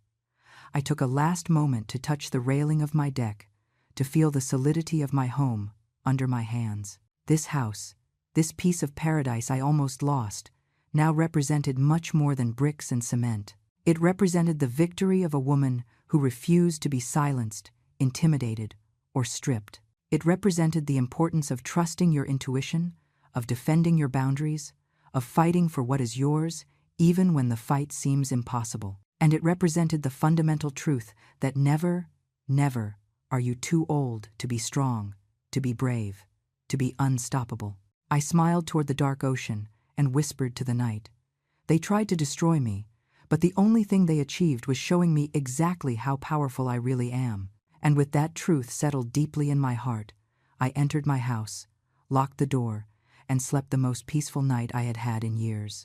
I took a last moment to touch the railing of my deck, to feel the solidity of my home under my hands. This house, this piece of paradise I almost lost, now represented much more than bricks and cement. It represented the victory of a woman who refused to be silenced, intimidated, or stripped. It represented the importance of trusting your intuition, of defending your boundaries, of fighting for what is yours, even when the fight seems impossible. And it represented the fundamental truth that never, never are you too old to be strong, to be brave, to be unstoppable. I smiled toward the dark ocean and whispered to the night. They tried to destroy me, but the only thing they achieved was showing me exactly how powerful I really am. And with that truth settled deeply in my heart, I entered my house, locked the door, and slept the most peaceful night I had had in years.